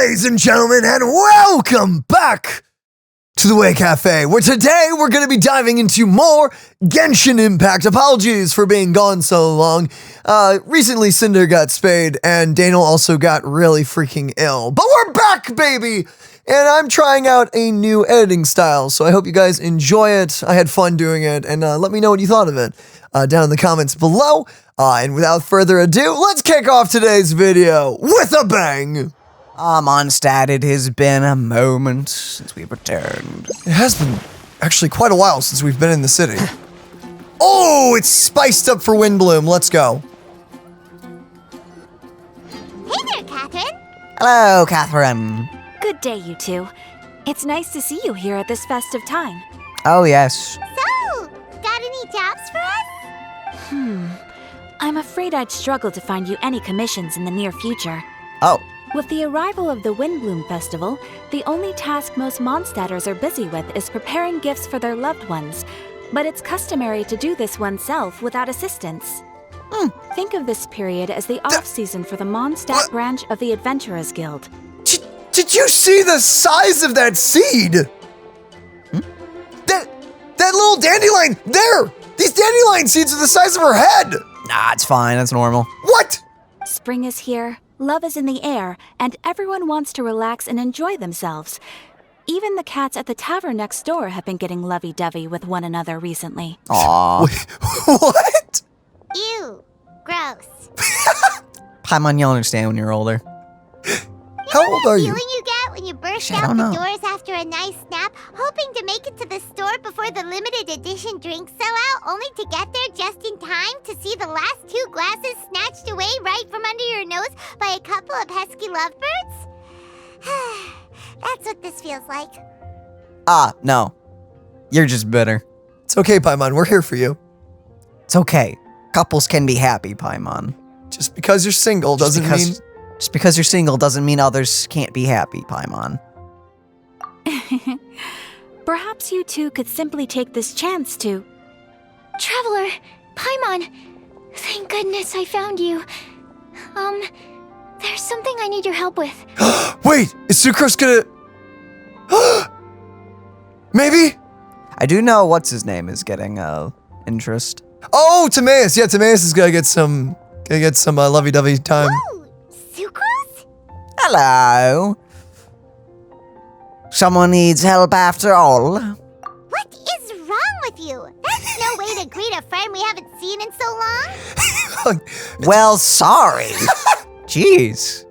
ladies and gentlemen, and welcome back to TheWayCafe, where today we're going to be diving into more Genshin Impact. Apologies for being gone so long. Recently Cinder got spayed, and Daniel also got really freaking ill. But we're back, baby! And I'm trying out a new editing style, so I hope you guys enjoy it. I had fun doing it, and let me know what you thought of it down in the comments below. And without further ado, let's kick off today's video with a bang! Mondstadt, it has been a moment since we've returned. It has been actually quite a while since we've been in the city. Oh, it's spiced up for Windblume. Let's go. Hey there, Catherine. Hello, Catherine. Good day, you two. It's nice to see you here at this festive time. Oh, yes. So, got any jobs for us? I'm afraid I'd struggle to find you any commissions in the near future. Oh, With the arrival of the Windblume Festival, the only task most Mondstadters are busy with is preparing gifts for their loved ones. But it's customary to do this oneself without assistance. Think of this period as the off-season for the Mondstadt branch of the Adventurers Guild. Did you see the size of that seed? That little dandelion there! These dandelion seeds are the size of her head! nah, it's fine. That's normal. What? Spring is here, love is in the air, and everyone wants to relax and enjoy themselves. Even the cats at the tavern next door have been getting lovey-dovey with one another recently. Aw. What? Ew. Gross. Paimon, you'll understand when you're older. How old are you? Feeling you get when you burst Shit, I out don't the know. doors after a nice nap, hoping to make it to the store before the limited edition drinks sell out, only to get there just in time to see the last 2 glasses snatched away right from under your nose by a couple of pesky lovebirds? That's what this feels like. No. You're just bitter. It's okay, Paimon. We're here for you. It's okay. Couples can be happy, Paimon. Just because you're single doesn't mean... Just because you're single doesn't mean others can't be happy, Paimon. Perhaps you two could simply take this chance to... Traveler, Paimon, thank goodness I found you. There's something I need your help with. Wait, is Sucrose gonna... Maybe? I do know what's his name is getting interest. Oh, Timaeus. Yeah, Timaeus is gonna get some lovey-dovey time. Whoa, Sucrose? Hello. Someone needs help after all. What is wrong with you? That's no way to greet a friend we haven't seen in so long. Well, sorry. Jeez.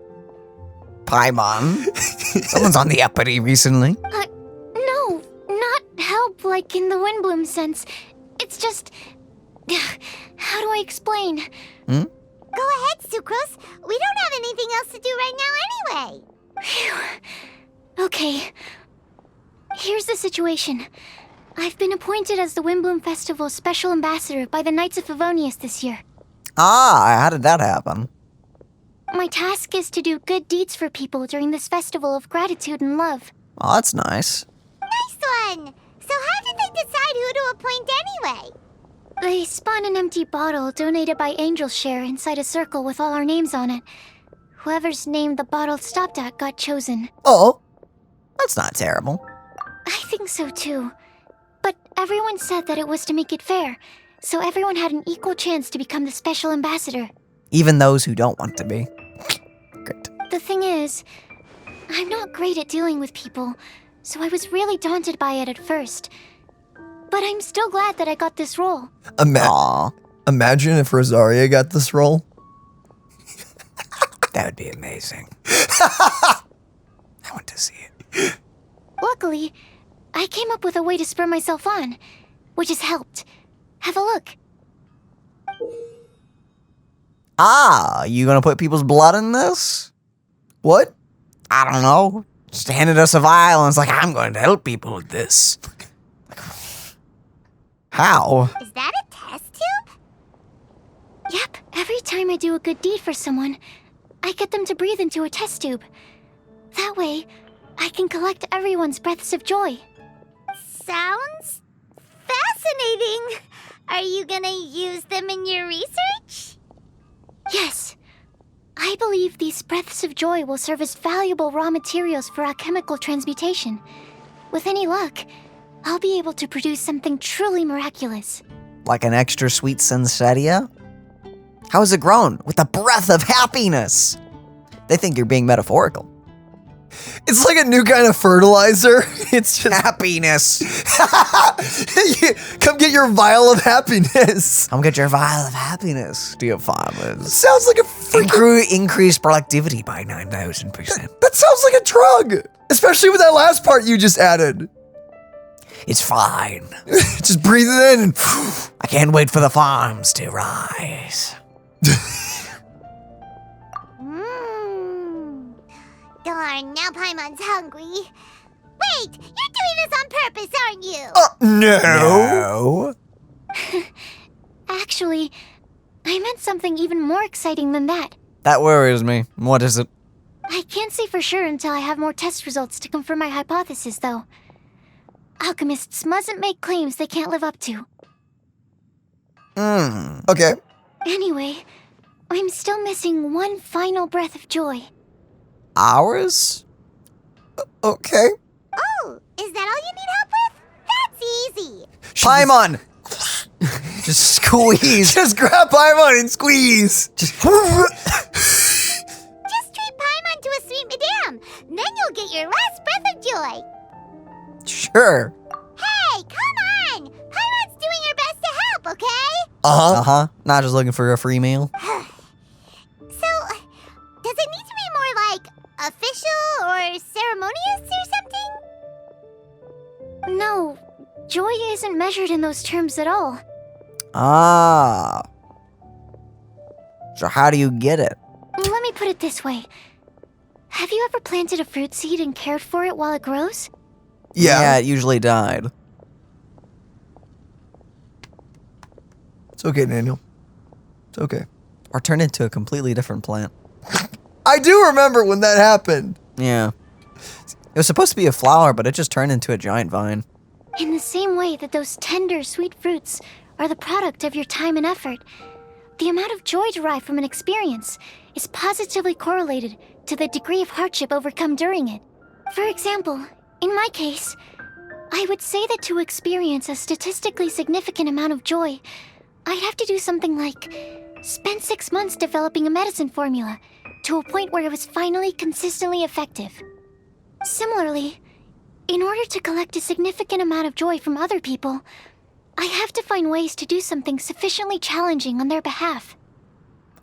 Paimon. Someone's on the uppity recently. No, not help like in the Windblume sense. It's just... How do I explain? Go ahead, Sucrose. We don't have anything else to do right now anyway. Phew. Okay. Here's the situation. I've been appointed as the Windblume Festival's special ambassador by the Knights of Favonius this year. How did that happen? My task is to do good deeds for people during this festival of gratitude and love. Oh, that's nice. Nice one! So how did they decide who to appoint anyway? They spun an empty bottle donated by Angel's Share inside a circle with all our names on it. Whoever's name the bottle stopped at got chosen. Oh, That's not terrible. I think so too. But everyone said that it was to make it fair, so everyone had an equal chance to become the special ambassador. Even those who don't want to be. Great. The thing is, I'm not great at dealing with people, so I was really daunted by it at first. But I'm still glad that I got this role. Aw, imagine if Rosaria got this role. that would be amazing. I want to see it. Luckily, I came up with a way to spur myself on, which has helped. Have a look. You gonna put people's blood in this? What? I don't know. Just handed us a vial and it's like, I'm going to help people with this. How? Is that a test tube? Yep, every time I do a good deed for someone, I get them to breathe into a test tube. That way, I can collect everyone's breaths of joy. Sounds fascinating. Are you gonna use them in your research? Yes. I believe these breaths of joy will serve as valuable raw materials for alchemical transmutation. With any luck, I'll be able to produce something truly miraculous. Like an extra sweet sensatia? How is it grown? With the breath of happiness! They think you're being metaphorical. It's like a new kind of fertilizer. It's just Happiness! come get your vial of happiness. Come get your vial of happiness, dear farmers. Sounds like a freaking. Increase productivity by 9,000%. That sounds like a drug, especially with that last part you just added. It's fine. Just breathe it in and. I can't wait for the farms to rise. Darn, now Paimon's hungry. Wait, you're doing this on purpose, aren't you? No. Actually, I meant something even more exciting than that. That worries me. What is it? I can't say for sure until I have more test results to confirm my hypothesis, though. Alchemists mustn't make claims they can't live up to. Okay. Anyway, I'm still missing one final breath of joy. Ours? Okay. Oh, is that all you need help with? That's easy. Paimon! Just squeeze. Just grab Paimon and squeeze. Just treat Paimon to a sweet madame. Then you'll get your last breath of joy. Sure. Hey, come on! Paimon's doing her best to help, okay? Uh-huh. Not just looking for a free meal. So, does it need to be more like official or ceremonious or something? No, joy isn't measured in those terms at all. Ah. So how do you get it? Let me put it this way. Have you ever planted a fruit seed and cared for it while it grows? Yeah. It usually died. It's okay, Daniel. It's okay. Or turned into a completely different plant. I do remember when that happened. Yeah. It was supposed to be a flower, but it just turned into a giant vine. In the same way that those tender, sweet fruits are the product of your time and effort, the amount of joy derived from an experience is positively correlated to the degree of hardship overcome during it. For example, in my case, I would say that to experience a statistically significant amount of joy, I'd have to do something like spend 6 months developing a medicine formula to a point where it was finally consistently effective. Similarly, in order to collect a significant amount of joy from other people, I have to find ways to do something sufficiently challenging on their behalf.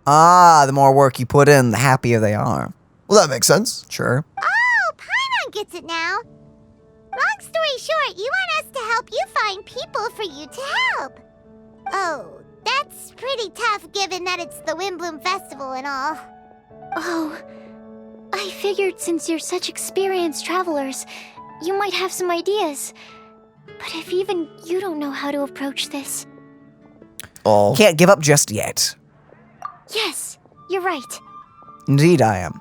Ah, the more work you put in, the happier they are. Well, that makes sense. Sure. Oh, Paimon gets it now. Long story short, you want us to help you find people for you to help. Oh, that's pretty tough given that it's the Windblume Festival and all. Oh, I figured since you're such experienced travelers, you might have some ideas. But if even you don't know how to approach this... Oh. Can't give up just yet. Yes, you're right. Indeed I am.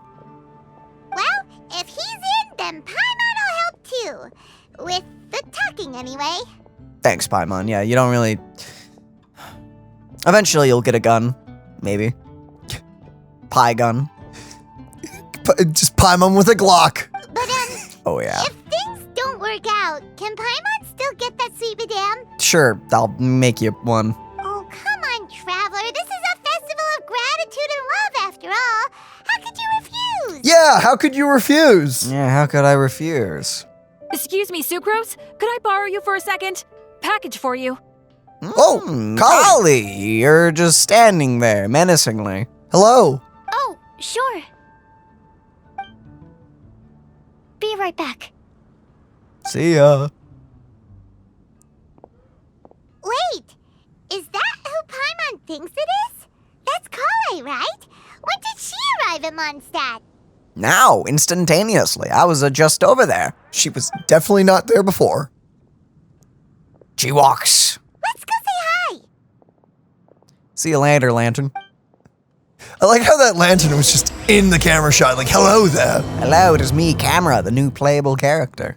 Well, if he's in, then Paimon will help too. With the talking, anyway. Thanks, Paimon. Yeah, you don't really... Eventually you'll get a gun. Maybe. Pie gun. Just Paimon with a Glock. But, Oh, yeah. if things don't work out, can Paimon still get that sweet madame? Sure, I'll make you one. Oh, come on, Traveler. This is a festival of gratitude and love, after all. How could you refuse? Yeah, how could you refuse? Yeah, how could I refuse? Excuse me, Sucrose? Could I borrow you for a second? Package for you. Oh, Collie. Collie, you're just standing there menacingly. Hello. Oh, sure. Be right back. See ya. Wait, is that who Paimon thinks it is? That's Kale, right? When did she arrive in Mondstadt? Now, instantaneously. I was just over there. She was definitely not there before. She walks. Let's go say hi. See you later, Lantern. I like how that lantern was just in the camera shot, like, hello there. Hello, it is me, Camera, the new playable character.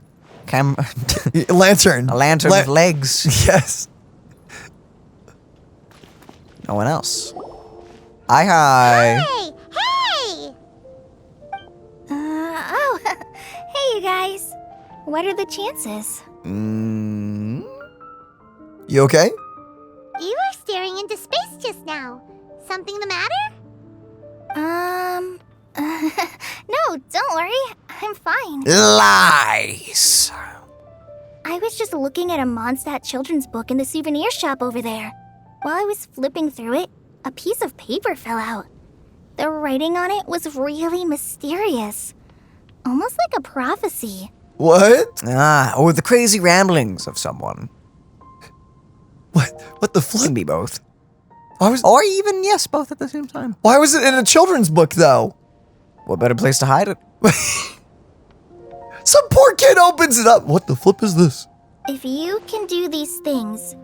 Lantern. A lantern with legs. Yes. No one else. Hi. Hey, Hey, you guys. What are the chances? You okay? You were staring into space just now. Something the matter? No, don't worry. I'm fine. Lies! I was just looking at a Mondstadt children's book in the souvenir shop over there. While I was flipping through it, a piece of paper fell out. The writing on it was really mysterious. Almost like a prophecy. What? Or the crazy ramblings of someone. What the flip? Can be both. Or even, yes, both at the same time. why was it in a children's book, though? What better place to hide it? Some poor kid opens it up. What the flip is this? If you can do these things,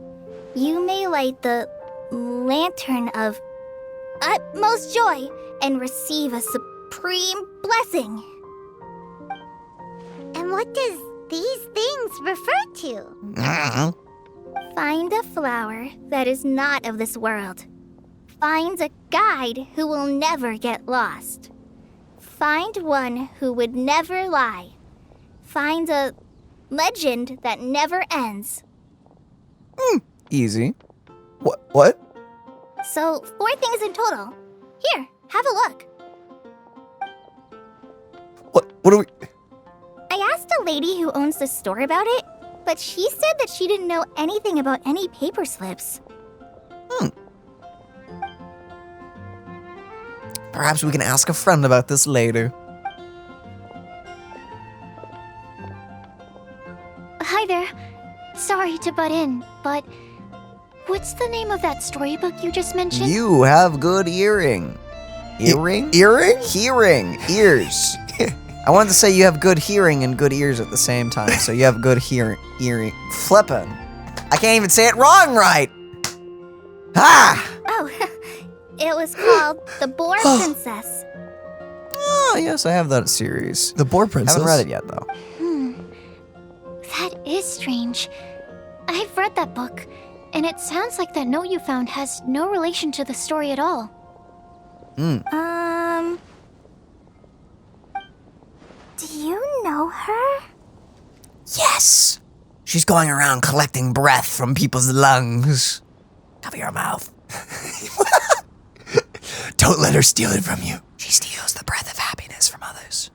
you may light the lantern of utmost joy and receive a supreme blessing. And what does these things refer to? Find a flower that is not of this world. Find a guide who will never get lost. Find one who would never lie. Find a legend that never ends. Easy. What? So, 4 things in total. Here, have a look. What are we... I asked a lady who owns the store about it, but she said that she didn't know anything about any paper slips. Perhaps we can ask a friend about this later. Hi there. Sorry to butt in, but what's the name of that storybook you just mentioned? You have good hearing. Earring? Earring? Hearing. Ears. I wanted to say you have good hearing and good ears at the same time, so you have good hearing. Flippin'. I can't even say it wrong right. Ha! Oh, it was called The Boar Princess. Oh, yes, I have that series. The Boar Princess? Haven't read it yet, though. That is strange. I've read that book, and it sounds like that note you found has no relation to the story at all. Do you know her? Yes! She's going around collecting breath from people's lungs. Cover your mouth. Don't let her steal it from you. She steals the breath of happiness from others.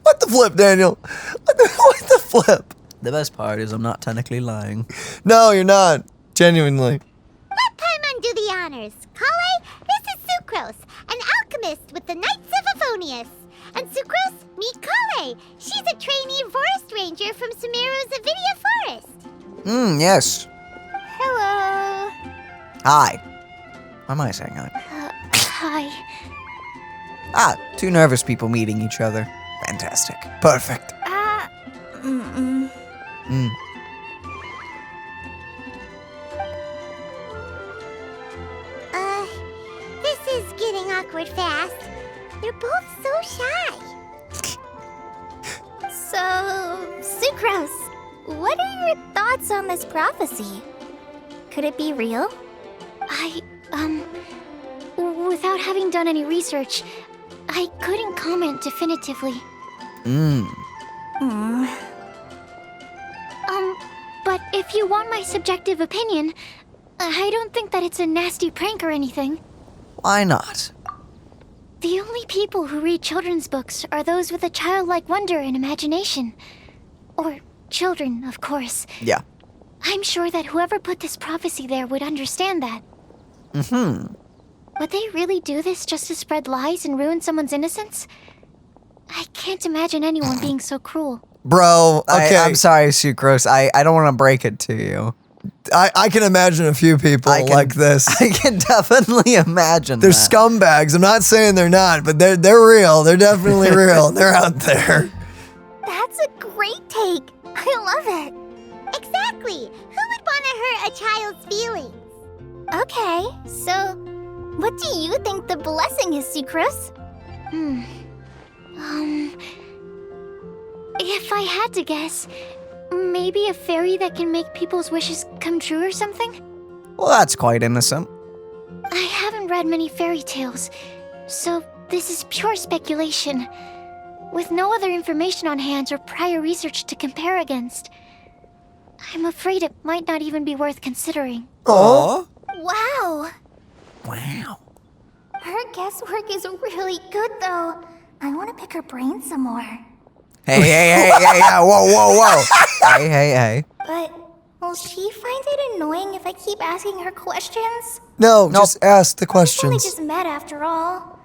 What the flip, Daniel? What the flip? The best part is I'm not technically lying. No, you're not. Genuinely. Let Paimon do the honors. Kale, this is Sucrose, an alchemist with the Knights of Avonius. And Sucrose, meet Kale. She's a trainee forest ranger from Sumeru's Avidia Forest. Yes. Hello. Hi. Why am I saying hi? Hi. Two nervous people meeting each other. Fantastic. Perfect. This is getting awkward fast. They're both so shy. So, Sucrose, what are your thoughts on this prophecy? Could it be real? Without having done any research, I couldn't comment definitively. But if you want my subjective opinion, I don't think that it's a nasty prank or anything. Why not? The only people who read children's books are those with a childlike wonder and imagination. Or children, of course. Yeah. I'm sure that whoever put this prophecy there would understand that. Would they really do this just to spread lies and ruin someone's innocence? I can't imagine anyone being so cruel. Bro, okay. I'm sorry, Sucrose. I don't want to break it to you. I can imagine a few people like this. I can definitely imagine They're that. scumbags. I'm not saying they're not, but they're real. They're definitely real. They're out there. That's a great take. I love it. Exactly. Who would want to hurt a child's feelings? Okay, so what do you think the blessing is, Sucrose? If I had to guess, maybe a fairy that can make people's wishes come true or something? Well, that's quite innocent. I haven't read many fairy tales, so this is pure speculation. With no other information on hand or prior research to compare against, I'm afraid it might not even be worth considering. Oh. Wow! Wow. Her guesswork is really good, though. I want to pick her brain some more. Hey, whoa. hey. But will she find it annoying if I keep asking her questions? No, just ask the We only questions. just met after all.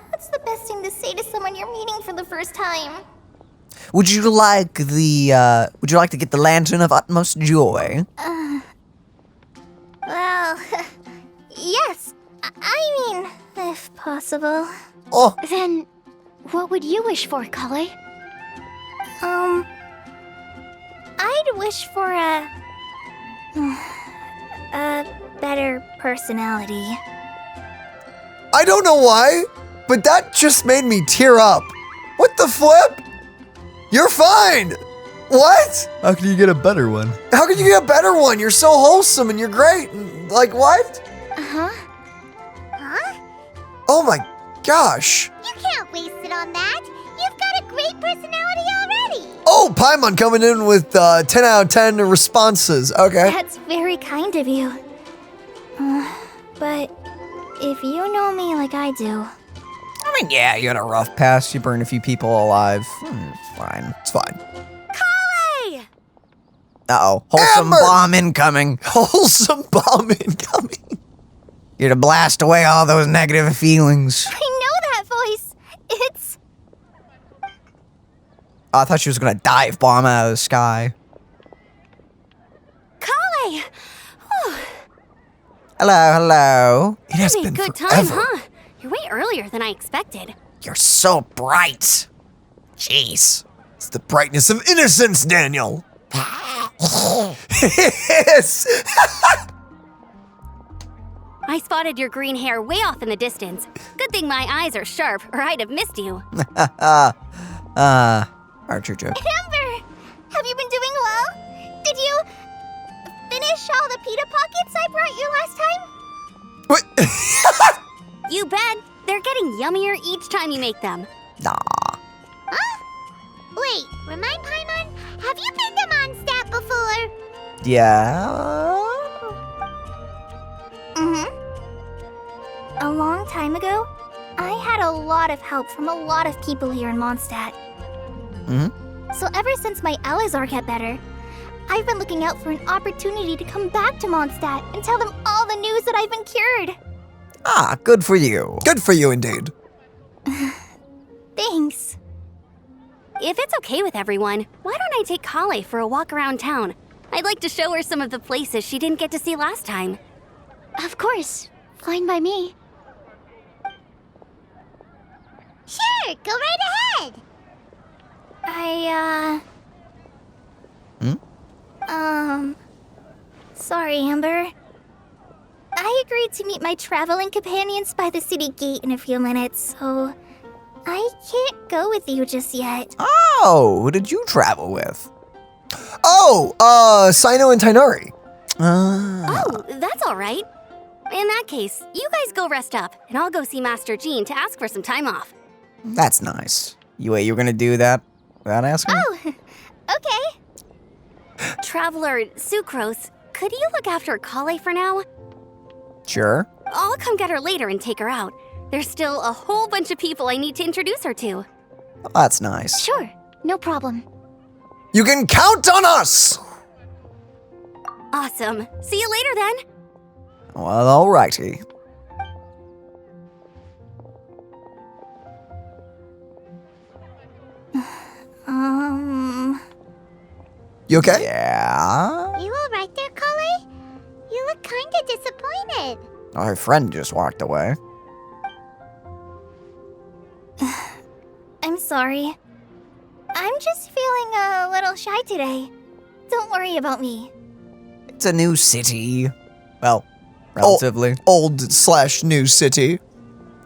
What's the best thing to say to someone you're meeting for the first time? Would you like to get the lantern of utmost joy? Well, yes. I mean, if possible. Oh, Then, what would you wish for, Kale? I'd wish for a better personality. I don't know why, but that just made me tear up. What the flip? You're fine. What? How can you get a better one? How can you get a better one? You're so wholesome and you're great. Like what? Huh? Huh? Oh my gosh. You can't waste it on that. You've got a great personality already. Oh, Paimon coming in with 10 out of 10 responses. Okay. That's very kind of you. But if you know me like I do, I mean, yeah, you had a rough past. You burned a few people alive. Fine. It's fine. Kale! Uh-oh. Wholesome Amber! bomb incoming. Wholesome bomb incoming. You're to blast away all those negative feelings. I know that voice. It's... Oh, I thought she was gonna dive bomb out of the sky. Kale! Hello. It has Having a been good time, forever. huh? You're way earlier than I expected. You're so bright. Jeez. It's the brightness of innocence, Daniel. Yes. I spotted your green hair way off in the distance. Good thing my eyes are sharp, or I'd have missed you. Archer joke. Amber! Have you been doing well? Did you finish all the pita pockets I brought you last time? What? You bet. They're getting yummier each time you make them. Nah. Wait, remind Paimon, have you been to Mondstadt before? Yeah. A long time ago, I had a lot of help from a lot of people here in Mondstadt. So ever since my Elazar got better, I've been looking out for an opportunity to come back to Mondstadt and tell them all the news that I've been cured. Ah, good for you. Good for you, indeed. Thanks. If it's okay with everyone, why don't I take Kale for a walk around town? I'd like to show her some of the places she didn't get to see last time. Of course. Fine by me. Sure, go right ahead. Sorry, Amber. I agreed to meet my traveling companions by the city gate in a few minutes, so I can't go with you just yet. Oh, who did you travel with? Oh, Sino and Tainari. Oh, that's all right. In that case, you guys go rest up, and I'll go see Master Jean to ask for some time off. That's nice. You're gonna do that without asking? Oh, okay. Traveler Sucrose, could you look after Kale for now? Sure. I'll come get her later and take her out. There's still a whole bunch of people I need to introduce her to. Oh, that's nice. Sure, no problem. You can count on us. Awesome. See you later then. Well, alrighty. You okay? Yeah? You alright there, Kale? You look kinda disappointed. Our friend just walked away. I'm sorry. I'm just feeling a little shy today. Don't worry about me. It's a new city. Well, relatively. Old/new city.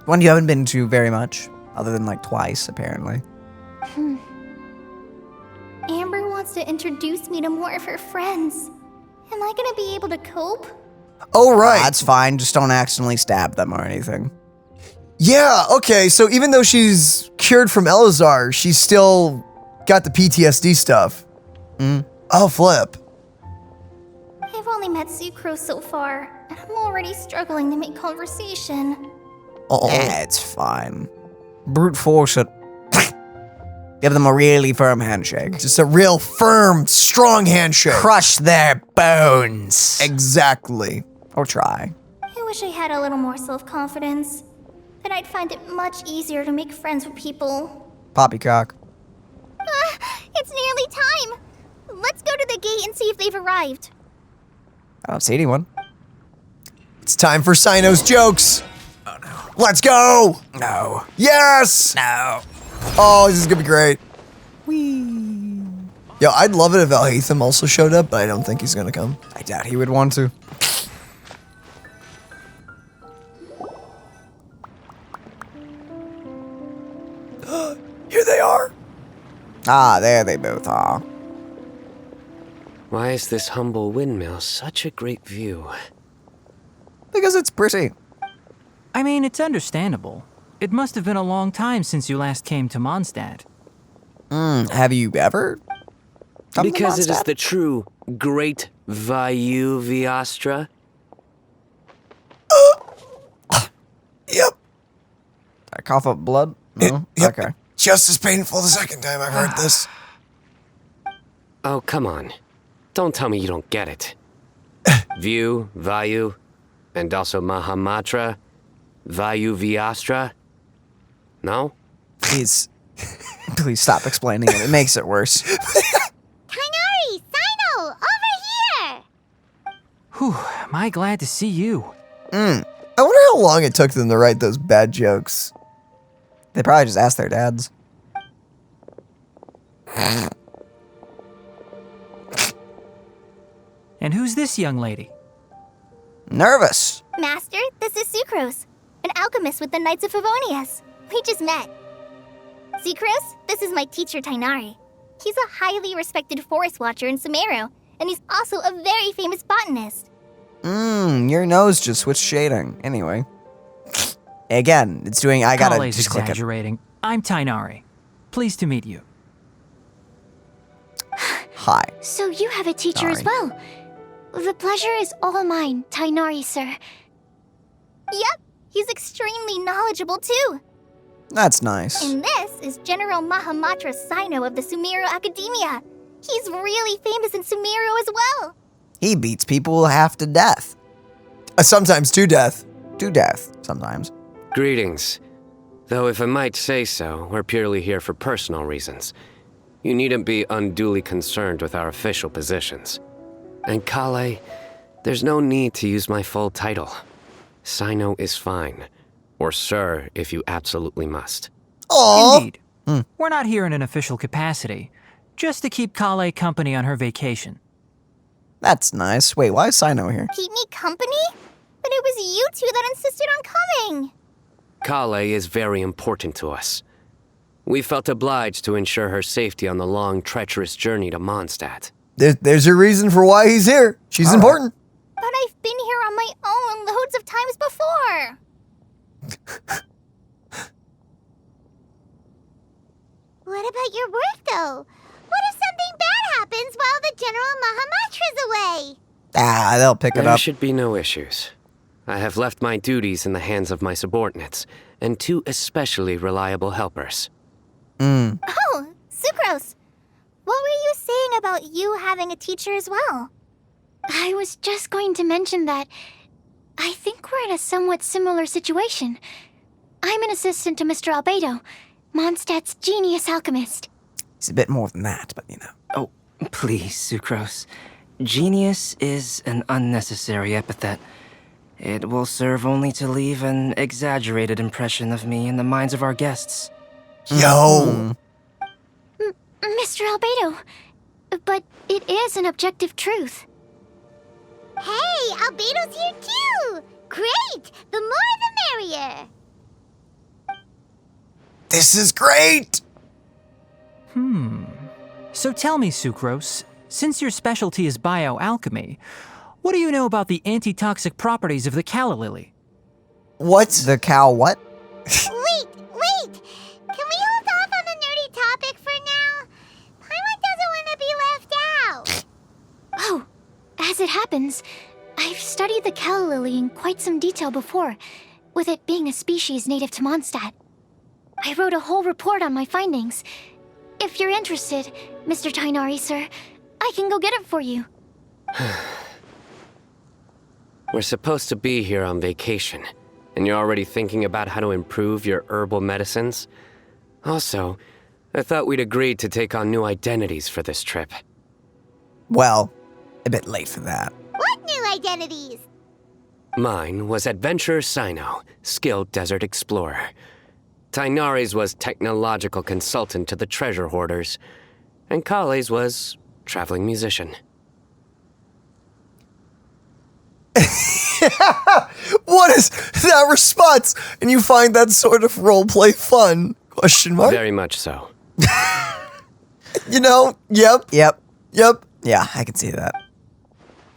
One you haven't been to very much, other than like twice, apparently. Amber wants to introduce me to more of her friends. Am I gonna be able to cope? Oh, right. That's fine, just don't accidentally stab them or anything. Yeah, okay, so even though she's cured from Elazar, she's still got the PTSD stuff. Oh, flip. I've only met Sucrose so far, and I'm already struggling to make conversation. It's fine. Brute force it. Give them a really firm handshake. Just a real firm, strong handshake. Crush their bones. Exactly. Or try. I wish I had a little more self-confidence. Then I'd find it much easier to make friends with people. Poppycock. It's nearly time! Let's go to the gate and see if they've arrived. I don't see anyone. It's time for Sino's jokes. Oh no. Let's go! No. Yes! No. Oh, this is gonna be great. Whee. Yo, I'd love it if Alhaitham also showed up, but I don't think he's gonna come. I doubt he would want to. Here they are. Ah, there they both are. Why is this humble windmill such a great view? Because it's pretty. I mean, it's understandable. It must have been a long time since you last came to Mondstadt. Have you ever come to Because it is Mondstadt? the true great Vayu Viastra. Yep. I cough up blood? No? Yep. Okay. Just as painful the second time I've heard this. Oh, come on. Don't tell me you don't get it. View, Vayu, and also Mahamatra, Vayu Viastra. No? Please. Please stop explaining it. It makes it worse. Kainari! Sino! Over here! Whew, am I glad to see you. I wonder how long it took them to write those bad jokes. They probably just asked their dads. And who's this young lady? Nervous. Master, this is Sucrose, an alchemist with the Knights of Favonius. We just met. Sucrose, this is my teacher Tainari. He's a highly respected forest watcher in Sumeru, and he's also a very famous botanist. Your nose just switched shading. Anyway. Again, it's doing, I gotta Kale's just click it. exaggerating. I'm Tainari. Pleased to meet you. Hi. So you have a teacher as Sorry. well. The pleasure is all mine, Tainari, sir. Yep, he's extremely knowledgeable too. That's nice. And this is General Mahamatra Sino of the Sumeru Academia. He's really famous in Sumeru as well. He beats people half to death. Sometimes to death. To death, sometimes. Greetings. Though if I might say so, we're purely here for personal reasons. You needn't be unduly concerned with our official positions. And Kale, there's no need to use my full title. Sino is fine. Or sir, if you absolutely must. Aww. Indeed. We're not here in an official capacity, just to keep Kale company on her vacation. That's nice. Wait, why is Sino here? Keep me company? But it was you two that insisted on coming. Kale is very important to us. We felt obliged to ensure her safety on the long, treacherous journey to Mondstadt. There's a reason for why he's here. She's important. But I've been here on my own loads of times before. What about your work, though? What if something bad happens while the General Mahamatra's away? Ah, they'll pick it There up. should be no issues. I have left my duties in the hands of my subordinates, and 2 especially reliable helpers. Oh, Sucrose. What were you saying about you having a teacher as well? I was just going to mention that I think we're in a somewhat similar situation. I'm an assistant to Mr. Albedo, Mondstadt's genius alchemist. It's a bit more than that, but you know. Oh, please, Sucrose. Genius is an unnecessary epithet. It will serve only to leave an exaggerated impression of me in the minds of our guests. Yo. Mr. Albedo, but it is an objective truth. Hey, Albedo's here too! Great! The more the merrier! This is great. So tell me, Sucrose, since your specialty is bioalchemy, what do you know about the antitoxic properties of the calla lily? What? The cow what? As it happens, I've studied the calla lily in quite some detail before, with it being a species native to Mondstadt. I wrote a whole report on my findings. If you're interested, Mr. Tainari, sir, I can go get it for you. We're supposed to be here on vacation, and you're already thinking about how to improve your herbal medicines? Also, I thought we'd agreed to take on new identities for this trip. Well, a bit late for that. What new identities? Mine was Adventurer Sino, skilled desert explorer. Tainari's was technological consultant to the treasure hoarders, and Kale's was traveling musician. What is that response? And you find that sort of roleplay fun? Question mark? Very much so. You know, yep. Yep. Yep. Yeah, I can see that.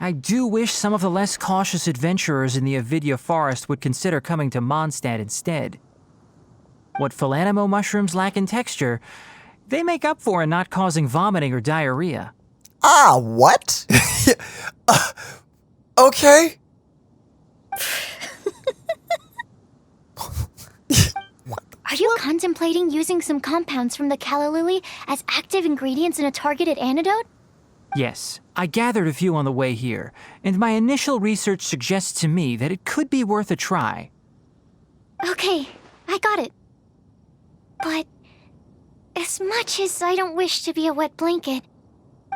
I do wish some of the less cautious adventurers in the Avidya forest would consider coming to Mondstadt instead. What Philanimo mushrooms lack in texture, they make up for in not causing vomiting or diarrhea. Ah, what? Okay. Are you contemplating using some compounds from the calla lily as active ingredients in a targeted antidote? Yes, I gathered a few on the way here, and my initial research suggests to me that it could be worth a try. Okay, I got it. But as much as I don't wish to be a wet blanket,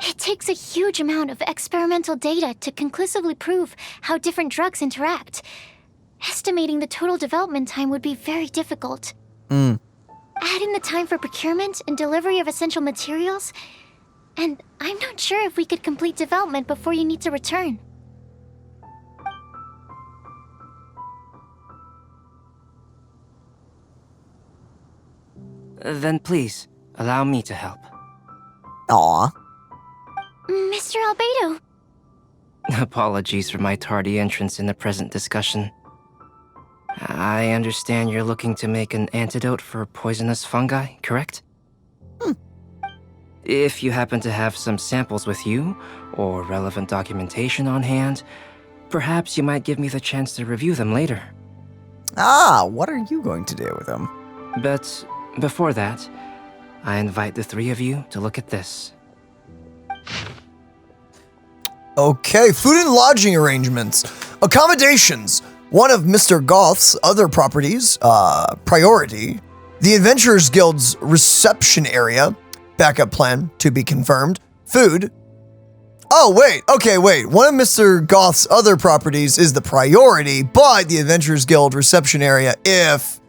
it takes a huge amount of experimental data to conclusively prove how different drugs interact. Estimating the total development time would be very difficult. Add in the time for procurement and delivery of essential materials, and I'm not sure if we could complete development before you need to return. Then please, allow me to help. Aw. Mr. Albedo, Apologies for my tardy entrance in the present discussion. I understand you're looking to make an antidote for poisonous fungi, correct? If you happen to have some samples with you, or relevant documentation on hand, perhaps you might give me the chance to review them later. Ah, what are you going to do with them? But before that, I invite the three of you to look at this. Okay, food and lodging arrangements. Accommodations. One of Mr. Goth's other properties, priority. The Adventurers Guild's reception area. Backup plan to be confirmed. Food. Oh, wait. Okay, wait. One of Mr. Goth's other properties is the priority, but the Adventurers Guild reception area if,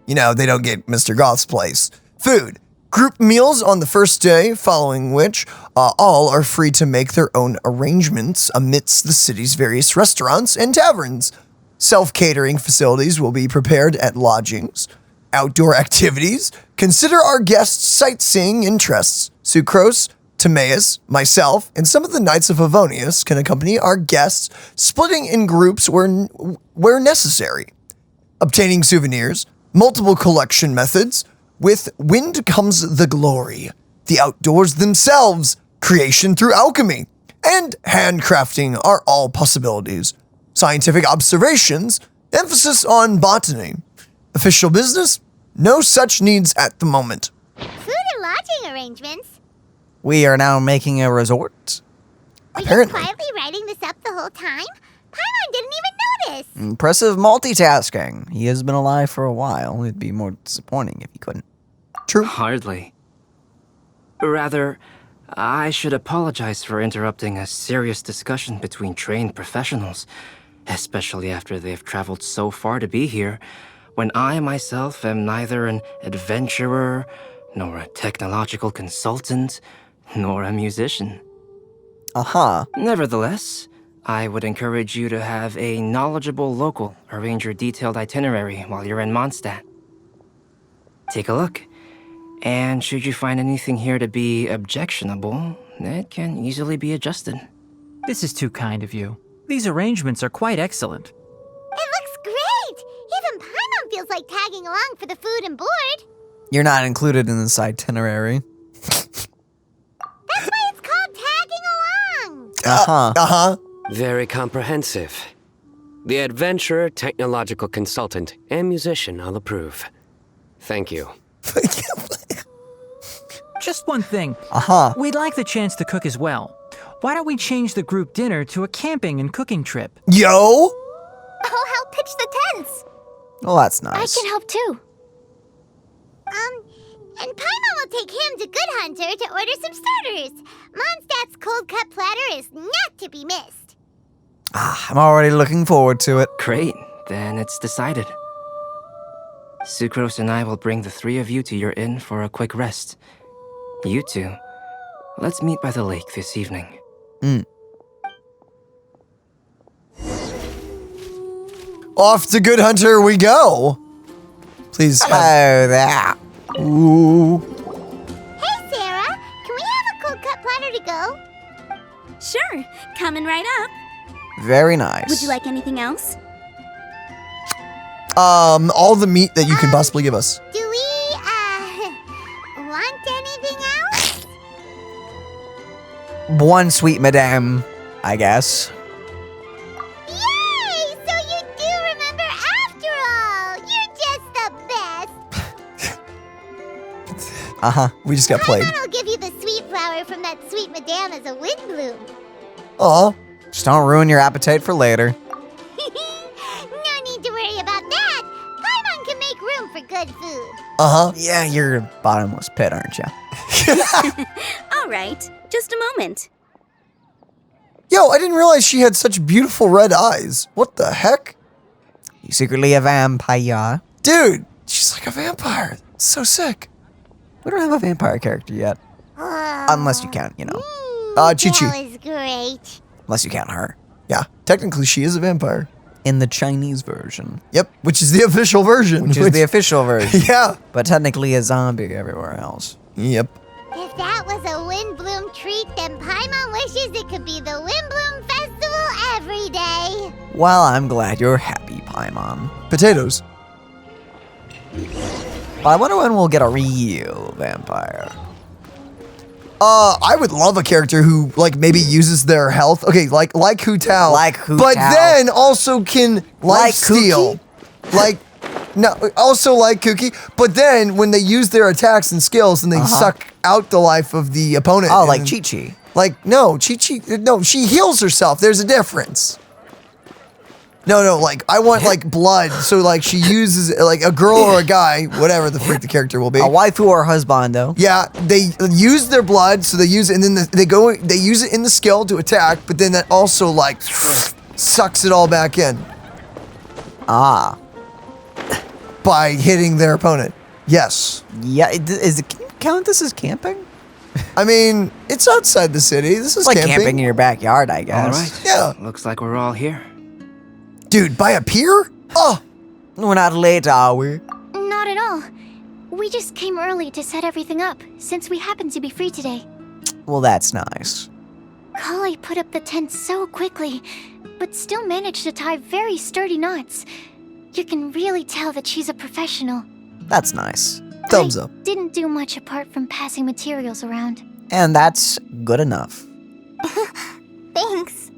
you know, they don't get Mr. Goth's place. Food. Group meals on the first day, following which all are free to make their own arrangements amidst the city's various restaurants and taverns. Self-catering facilities will be prepared at lodgings. Outdoor activities. Consider our guests' sightseeing interests. Sucrose, Timaeus, myself, and some of the Knights of Avonius can accompany our guests, splitting in groups where necessary. Obtaining souvenirs, multiple collection methods. With wind comes the glory. The outdoors themselves, creation through alchemy, and handcrafting are all possibilities. Scientific observations, emphasis on botany. Official business, no such needs at the moment. food and lodging arrangements? We are now making a resort? Were you Apparently. quietly writing this up the whole time? Paimon didn't even notice. Impressive multitasking. He has been alive for a while. It'd be more disappointing if he couldn't. True. Hardly. Rather, I should apologize for interrupting a serious discussion between trained professionals, especially after they've traveled so far to be here, when I myself am neither an adventurer, nor a technological consultant, nor a musician. Uh-huh. Nevertheless, I would encourage you to have a knowledgeable local arrange your detailed itinerary while you're in Mondstadt. Take a look, and should you find anything here to be objectionable, it can easily be adjusted. This is too kind of you. These arrangements are quite excellent. It looks great! Even Paimon feels like tagging along for the food and board. You're not included in this itinerary. That's why it's called tagging along. Uh-huh. Uh-huh. Very comprehensive. The adventurer, technological consultant, and musician all approve. Thank you. Just one thing. Uh-huh. We'd like the chance to cook as well. Why don't we change the group dinner to a camping and cooking trip? Yo! I'll help pitch the tents. Well, that's I nice. can help too. And Paimon will take him to Good Hunter to order some starters. Mondstadt's cold cut platter is not to be missed. I'm already looking forward to it. Great, then it's decided. Sucrose and I will bring the three of you to your inn for a quick rest. You two, let's meet by the lake this evening. Off to Good Hunter we go. Please. Oh, that. Ooh. Hey, Sarah, can we have a cold cut platter to go? Sure, coming right up. Very nice. Would you like anything else? All the meat that you can possibly give us. Do we, want anything else? one sweet madame, I guess? Yay! So you do remember after all! You're just the best! Uh-huh. We just got played. Paimon will give you the sweet flower from that sweet madame as a Windblume. Aw. Just don't ruin your appetite for later. No need to worry about that. Paimon can make room for good food. Uh-huh. Yeah, you're a bottomless pit, aren't you? All right, just a moment. Yo, I didn't realize she had such beautiful red eyes. What the heck? You secretly a vampire. Dude, she's like a vampire. It's so sick. We don't have a vampire character yet. Unless you count, Chi-Chi. That was great. unless you count her. Yeah, technically she is a vampire. In the Chinese version. Yep, which is the official version. Which is the official version. Yeah. But technically a zombie everywhere else. Yep. If that was a Windblume treat, then Paimon wishes it could be the Windblume Festival every day. Well, I'm glad you're happy, Paimon. Potatoes. But I wonder when we'll get a real vampire. I would love a character who, like, maybe uses their health. Okay, like Hu Tao. Like Hu But Tao. then also can life steal. No, also like Cookie. But then when they use their attacks and skills and they suck out the life of the opponent. Oh, like and- Chi-Chi. Like, no, Chi-Chi, no, she heals herself. There's a difference. No, like, I want, like, blood. So, like, she uses, like, a girl or a guy, whatever the freak the character will be. A waifu or husbando. Yeah, they use their blood, so they use it, and then they use it in the skill to attack, but then that also, like, sucks it all back in Ah. by hitting their opponent. Yes. Yeah, can you count this as camping? I mean, it's outside the city. This is It's like camping in your backyard, I All guess. right. Yeah. Looks like we're all here. Dude, by a pier? Oh, We're not late, are we? Not at all. We just came early to set everything up, since we happen to be free today. Well, that's nice. Kale put up the tent so quickly, but still managed to tie very sturdy knots. You can really tell that she's a professional. That's nice. thumbs I up. didn't do much apart from passing materials around. And that's good enough. Thanks.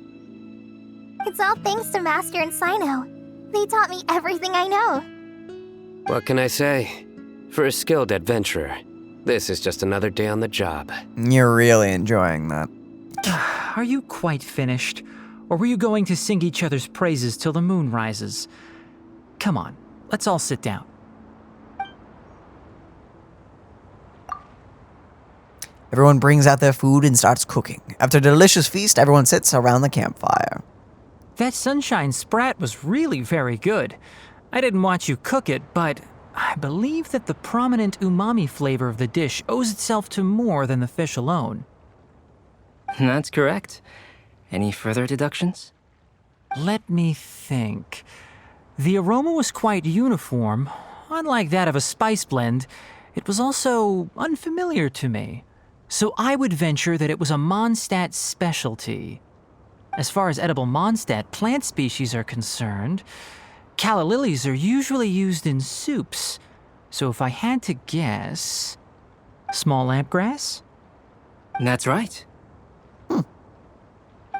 It's all thanks to Master and Sino. They taught me everything I know. What can I say? For a skilled adventurer, this is just another day on the job. You're really enjoying that. Are you quite finished? Or were you going to sing each other's praises till the moon rises? Come on, let's all sit down. Everyone brings out their food and starts cooking. After a delicious feast, everyone sits around the campfire. That sunshine sprat was really very good. I didn't watch you cook it, but I believe that the prominent umami flavor of the dish owes itself to more than the fish alone. That's correct. Any further deductions? Let me think. The aroma was quite uniform. Unlike that of a spice blend, it was also unfamiliar to me. So I would venture that it was a Mondstadt specialty. As far as edible Mondstadt plant species are concerned, calla lilies are usually used in soups. So if I had to guess, small lampgrass? That's right.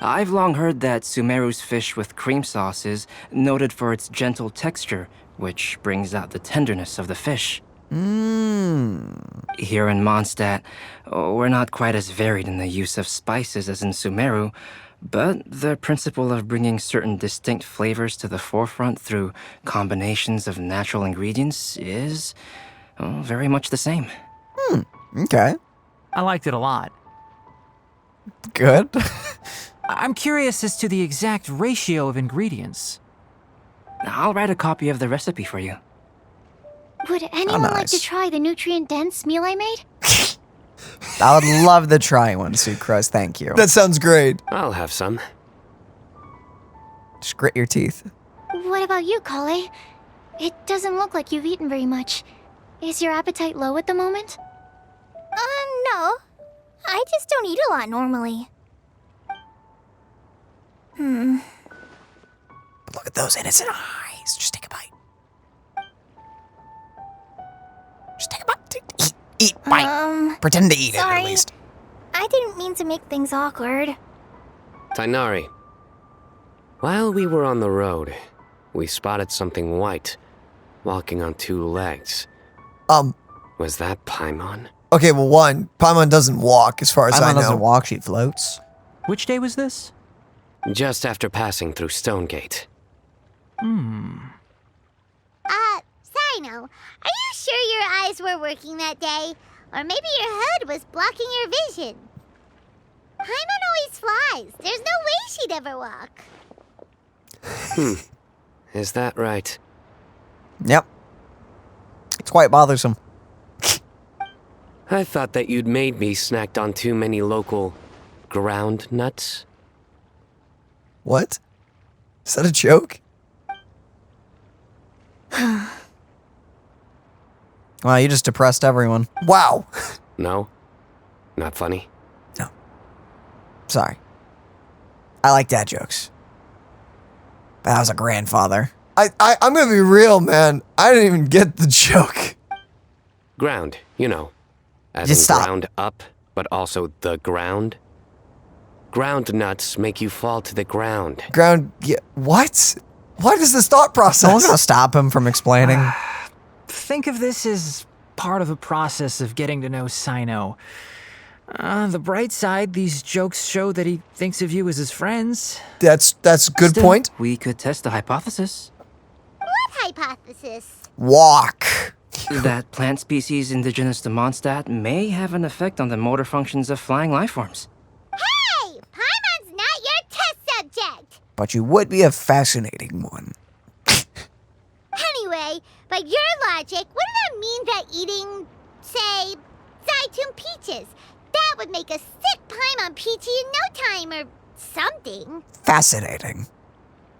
I've long heard that Sumeru's fish with cream sauce is noted for its gentle texture, which brings out the tenderness of the fish. Here in Mondstadt, we're not quite as varied in the use of spices as in Sumeru, but the principle of bringing certain distinct flavors to the forefront through combinations of natural ingredients is very much the same. Okay. I liked it a lot. Good. I'm curious as to the exact ratio of ingredients. I'll write a copy of the recipe for you. Would anyone like to nice. try the nutrient-dense meal I made? I would love to try one, Sucrose. Thank you. That sounds great. I'll have some. Just grit your teeth. What about you, Kale? It doesn't look like you've eaten very much. Is your appetite low at the moment? No. I just don't eat a lot normally. Look at those innocent eyes. Just take a bite. Just take a bite. Eat, bite. Pretend to eat it, sorry. at least. I didn't mean to make things awkward. Tainari, while we were on the road, we spotted something white, walking on two legs. Was that Paimon? Okay, well, one, Paimon doesn't walk, as far as I Paimon know. doesn't walk, she floats. Which day was this? Just after passing through Stonegate. Sino, are you sure your eyes were working that day? Or maybe your hood was blocking your vision? Paimon always flies. There's no way she'd ever walk. Is that right? Yep. It's quite bothersome. I thought that you'd made me snacked on too many local ground nuts. What? Is that a joke? Wow, you just depressed everyone. Wow. No? Not funny? Sorry. I like dad jokes. But I was a grandfather. I'm gonna be real, man. I didn't even get the joke. Ground, you know. As Just in stop. ground up, but also the ground. Ground nuts make you fall to the ground. Ground, yeah, what? What is this thought Someone's process? gonna stop him from explaining. Think of this as part of the process of getting to know Sino. The bright side, these jokes show that he thinks of you as his friends. That's a good Still, point. We could test the hypothesis What hypothesis? Walk. that plant species indigenous to Mondstadt may have an effect on the motor functions of flying life forms. Hey! Paimon's not your test subject! But you would be a fascinating one. Anyway, by your logic, wouldn't that mean that eating, say, Zaitun peaches, that would make a sick Paimon peachy in no time or something? Fascinating.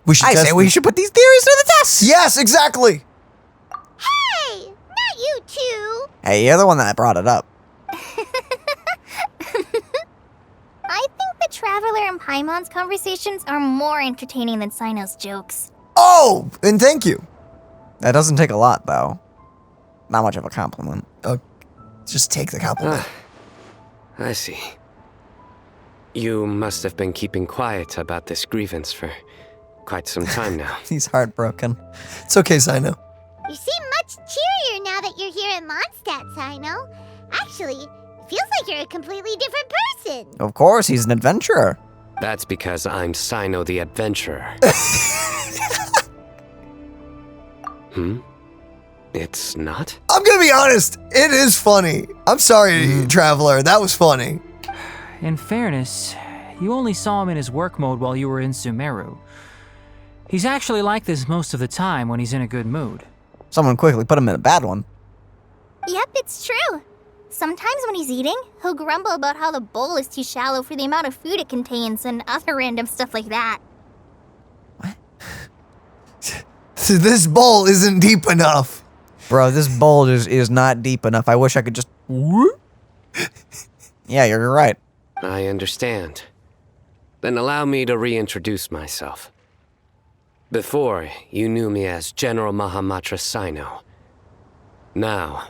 We should I test say we them. should put these theories to the test. Yes, exactly. Hey! Not you two! Hey, you're the one that brought it up. I think the Traveler and Paimon's conversations are more entertaining than Sino's jokes. Oh, and thank you. That doesn't take a lot, though. Not much of a compliment. Just take the compliment. I see. You must have been keeping quiet about this grievance for quite some time now. He's heartbroken. It's okay, Sino. You seem much cheerier now that you're here in Mondstadt, Sino. Actually, it feels like you're a completely different person. Of course, he's an adventurer. That's because I'm Sino the Adventurer. It's not? I'm gonna be honest. It is funny. I'm sorry, Traveler. That was funny. In fairness, you only saw him in his work mode while you were in Sumeru. He's actually like this most of the time when he's in a good mood. Someone quickly put him in a bad one. Yep, it's true. Sometimes when he's eating, he'll grumble about how the bowl is too shallow for the amount of food it contains and other random stuff like that. This bowl isn't deep enough. Bro, this bowl is not deep enough. I wish I could just... Yeah, you're right. I understand. Then allow me to reintroduce myself. Before, you knew me as General Mahamatra Sino. Now,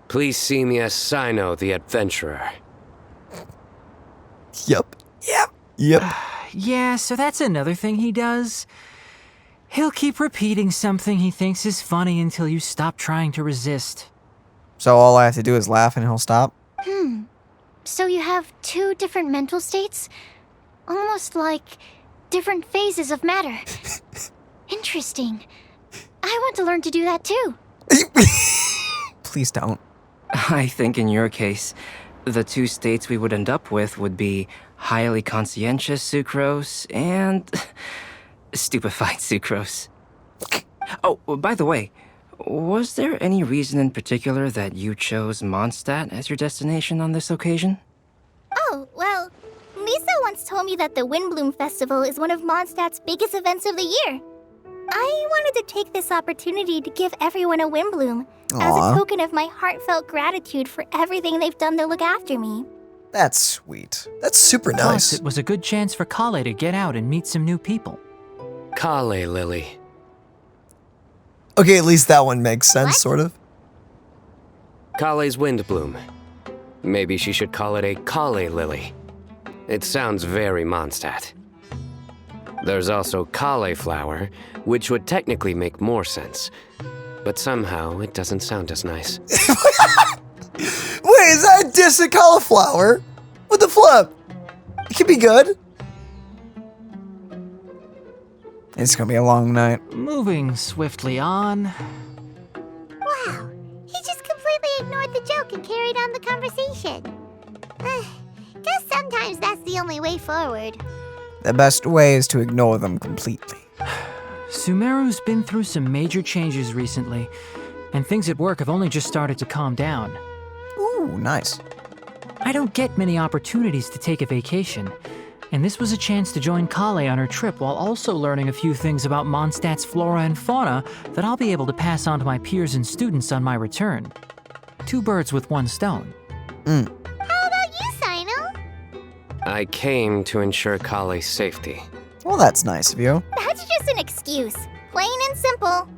please see me as Sino the Adventurer. Yep. Yep. Yeah, so that's another thing he does. He'll keep repeating something he thinks is funny until you stop trying to resist. So all I have to do is laugh and he'll stop? So you have two different mental states? Almost like different phases of matter. Interesting. I want to learn to do that too. Please don't. I think in your case, the two states we would end up with would be highly conscientious sucrose and stupefied sucrose. Oh, by the way, was there any reason in particular that you chose Mondstadt as your destination on this occasion? Oh, well, Lisa once told me that the Windblume Festival is one of Mondstadt's biggest events of the year. I wanted to take this opportunity to give everyone a Windblume as a token of my heartfelt gratitude for everything they've done to look after me. That's sweet. That's super Plus, nice. it was a good chance for Kale to get out and meet some new people. Kale Lily. Okay, at least that one makes sense, sort of. Kale's Windblume. Maybe she should call it a Kale Lily. It sounds very Mondstadt. There's also cauliflower, which would technically make more sense. But somehow, it doesn't sound as nice. Wait, is that a diss at cauliflower? What the flip? It could be good. It's gonna be a long night. Moving swiftly on. Wow, he just completely ignored the joke and carried on the conversation. Guess sometimes that's the only way forward. The best way is to ignore them completely. Sumeru's been through some major changes recently, and things at work have only just started to calm down. Ooh, nice. I don't get many opportunities to take a vacation, and this was a chance to join Kale on her trip while also learning a few things about Mondstadt's flora and fauna that I'll be able to pass on to my peers and students on my return. Two birds with one stone. How about you, Sino? I came to ensure Kale's safety. Well, that's nice of you. That's just an excuse. Plain and simple.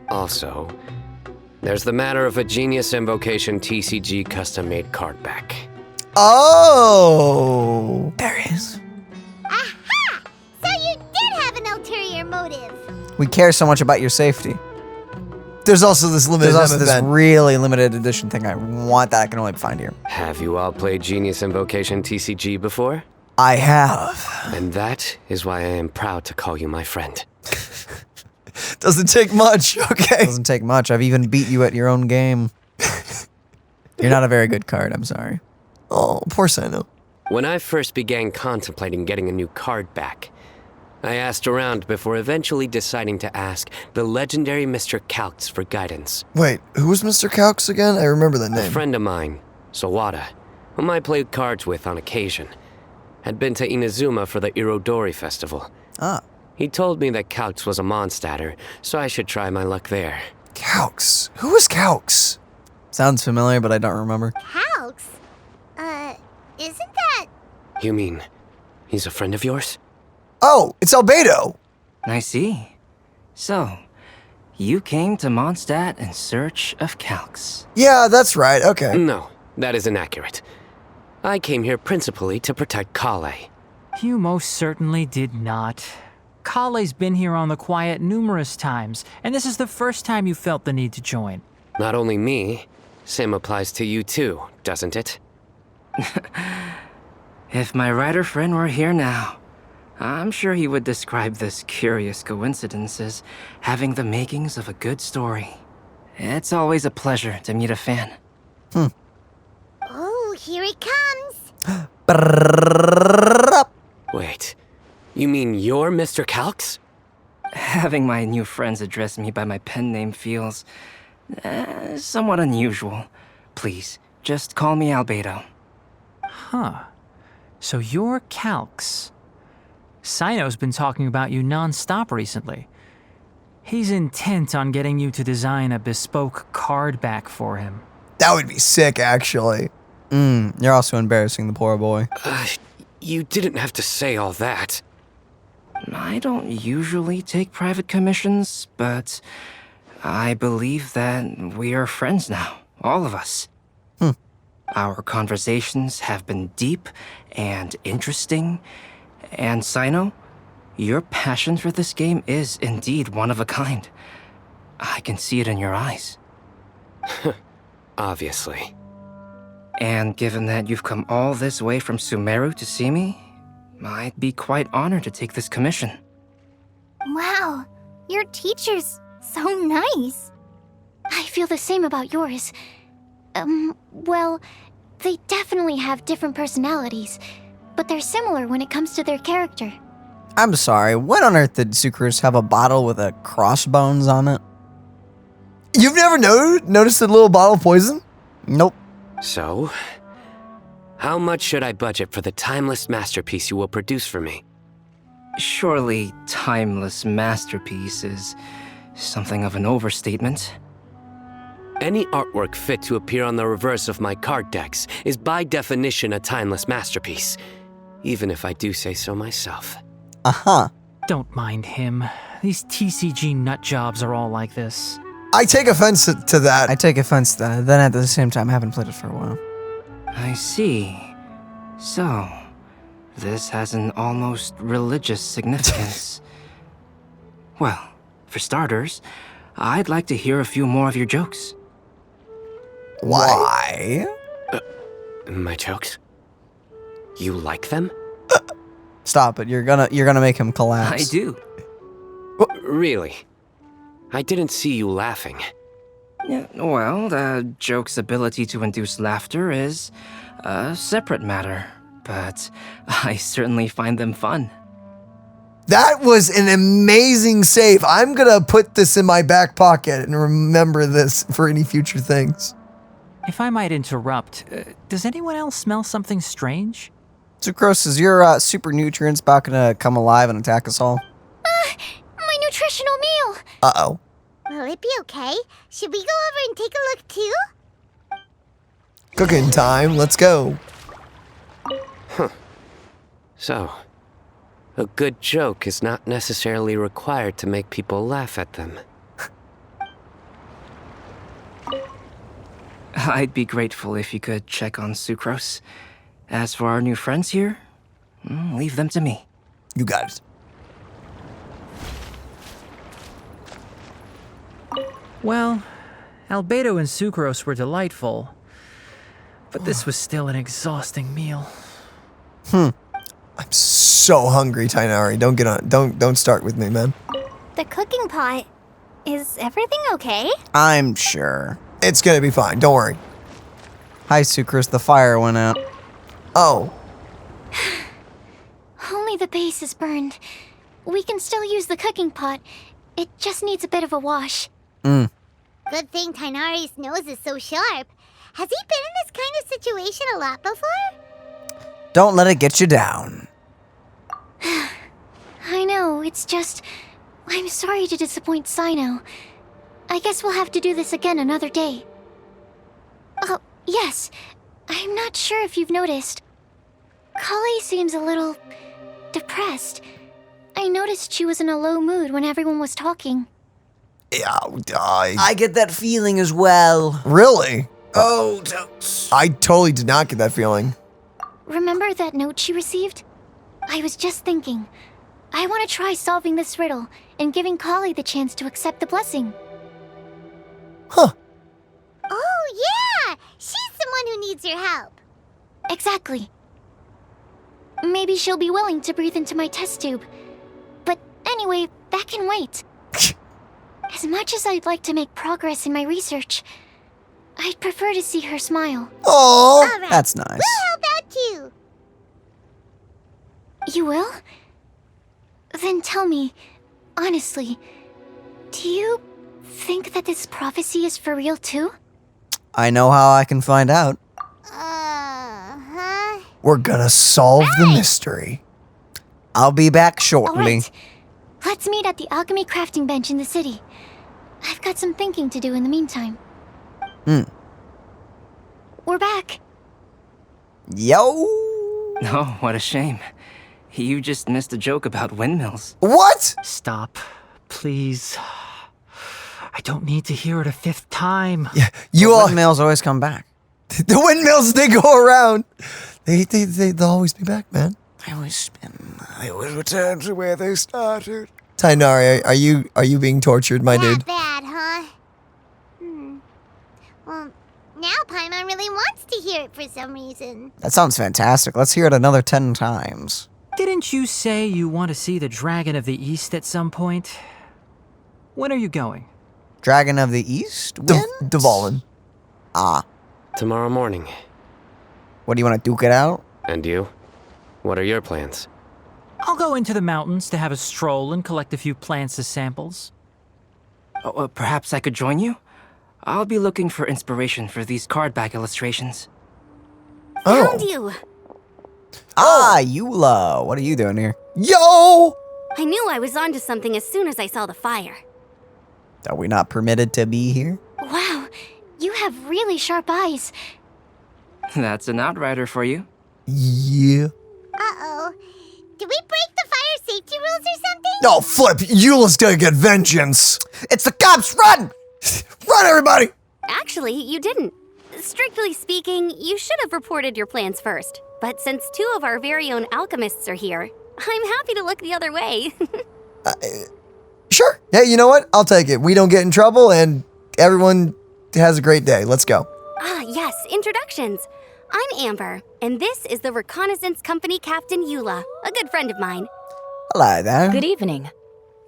Also, there's the matter of a Genius Invocation TCG custom-made card back. Oh! There he is. Aha! So you did have an ulterior motive. We care so much about your safety. There's also this limited There's also this event. really limited edition thing I want that I can only find here. Have you all played Genius Invocation TCG before? I have. And that is why I am proud to call you my friend. Doesn't take much, okay? Doesn't take much. I've even beat you at your own game. You're not a very good card, I'm sorry. Oh, poor Sino. When I first began contemplating getting a new card back, I asked around before eventually deciding to ask the legendary Mr. Calx for guidance. Wait, who was Mr. Calx again? I remember the A name. friend of mine, Sawada, whom I played cards with on occasion, had been to Inazuma for the Irodori festival. Ah. He told me that Calx was a Mondstadter, so I should try my luck there. Calx? Who was Calx? Sounds familiar, but I don't remember. Calx? Isn't that... You mean, he's a friend of yours? Oh, it's Albedo. I see. So, you came to Mondstadt in search of Calx. Yeah, that's right, okay. No, that is inaccurate. I came here principally to protect Kale. You most certainly did not. Kale's been here on the quiet numerous times, and this is the first time you felt the need to join. Not only me, same applies to you too, doesn't it? If my writer friend were here now, I'm sure he would describe this curious coincidence as having the makings of a good story. It's always a pleasure to meet a fan. Oh, here it comes. Wait, you mean you're Mr. Calx? Having my new friends address me by my pen name feels somewhat unusual. Please, just call me Albedo. Huh. So you're Calx. Sino's been talking about you non-stop recently. He's intent on getting you to design a bespoke card back for him. That would be sick, actually. You're also embarrassing the poor boy. You didn't have to say all that. I don't usually take private commissions, but I believe that we are friends now, all of us. Our conversations have been deep and interesting. And Sino, your passion for this game is indeed one of a kind. I can see it in your eyes. Obviously. And given that you've come all this way from Sumeru to see me, I'd be quite honored to take this commission. Wow, your teacher's so nice. I feel the same about yours. Well, they definitely have different personalities, but they're similar when it comes to their character. I'm sorry, when on earth did Sucrose have a bottle with a crossbones on it? You've never noticed a little bottle of poison? Nope. So, how much should I budget for the timeless masterpiece you will produce for me? Surely, timeless masterpiece is something of an overstatement. Any artwork fit to appear on the reverse of my card decks is by definition a timeless masterpiece, even if I do say so myself. Uh-huh. Don't mind him. These TCG nut jobs are all like this. I take offense to that. I take offense to that. Then at the same time, I haven't played it for a while. I see. So, this has an almost religious significance. Well, for starters, I'd like to hear a few more of your jokes. Why? My jokes? You like them? Stop it. You're gonna make him collapse. I do. Really? I didn't see you laughing. Yeah, well, the joke's ability to induce laughter is a separate matter, but I certainly find them fun. That was an amazing save. I'm gonna put this in my back pocket and remember this for any future things. If I might interrupt, does anyone else smell something strange? Sucrose, is your super nutrients about gonna come alive and attack us all? My nutritional meal! Uh-oh. Will it be okay? Should we go over and take a look too? Cooking time. Let's go. So, a good joke is not necessarily required to make people laugh at them. I'd be grateful if you could check on Sucrose. As for our new friends here, leave them to me. You got it. Well, Albedo and Sucrose were delightful, but this was still an exhausting meal. I'm so hungry, Tainari. Don't start with me, man. The cooking pot. Is everything okay? I'm sure. It's gonna be fine. Don't worry. Hi, Sucrose. The fire went out. Oh. Only the base is burned. We can still use the cooking pot. It just needs a bit of a wash. Good thing Tainari's nose is so sharp. Has he been in this kind of situation a lot before? Don't let it get you down. I know, it's just... I'm sorry to disappoint Sino. I guess we'll have to do this again another day. Oh, yes. I'm not sure if you've noticed. Kali seems a little... depressed. I noticed she was in a low mood when everyone was talking. Yeah, I get that feeling as well. Really? Oh, don't. I totally did not get that feeling. Remember that note she received? I was just thinking. I want to try solving this riddle and giving Kali the chance to accept the blessing. Huh. Oh, yeah! She's someone who needs your help. Exactly. Maybe she'll be willing to breathe into my test tube. But anyway, that can wait. As much as I'd like to make progress in my research, I'd prefer to see her smile. Oh. All right. That's nice. We'll help out too. You will? Then tell me, honestly, do you think that this prophecy is for real too? I know how I can find out. Uh-huh. We're gonna solve the mystery. I'll be back All shortly. right. Let's meet at the alchemy crafting bench in the city. I've got some thinking to do in the meantime. We're back. Yo. Oh, what a shame. You just missed a joke about windmills. What? Stop, please. I don't need to hear it a fifth time. Yeah, you all. Windmills always come back. The windmills, they go around. They'll always be back, man. I would return to where they started. Tainari, are you being tortured, my dude? That bad, huh? Well, now Paimon really wants to hear it for some reason. That sounds fantastic. Let's hear it another 10 times. Didn't you say you want to see the Dragon of the East at some point? When are you going? Dragon of the East? When? Dvalin. Ah. Tomorrow morning. What do you want to duke it out? And you? What are your plans? I'll go into the mountains to have a stroll and collect a few plants as samples. Oh, perhaps I could join you? I'll be looking for inspiration for these card back illustrations. Found you! Ah, Eula. What are you doing here? Yo! I knew I was onto something as soon as I saw the fire. Are we not permitted to be here? Wow, you have really sharp eyes. That's an outrider for you. Yeah. Uh-oh. Did we break the fire safety rules or something? No, Flip, Eula's gonna get vengeance. It's the cops! Run! Run, everybody! Actually, you didn't. Strictly speaking, you should have reported your plans first. But since 2 of our very own alchemists are here, I'm happy to look the other way. Sure. Hey, you know what? I'll take it. We don't get in trouble, and everyone has a great day. Let's go. Ah, yes, introductions. I'm Amber, and this is the Reconnaissance Company Captain Eula, a good friend of mine. Hello there. Good evening.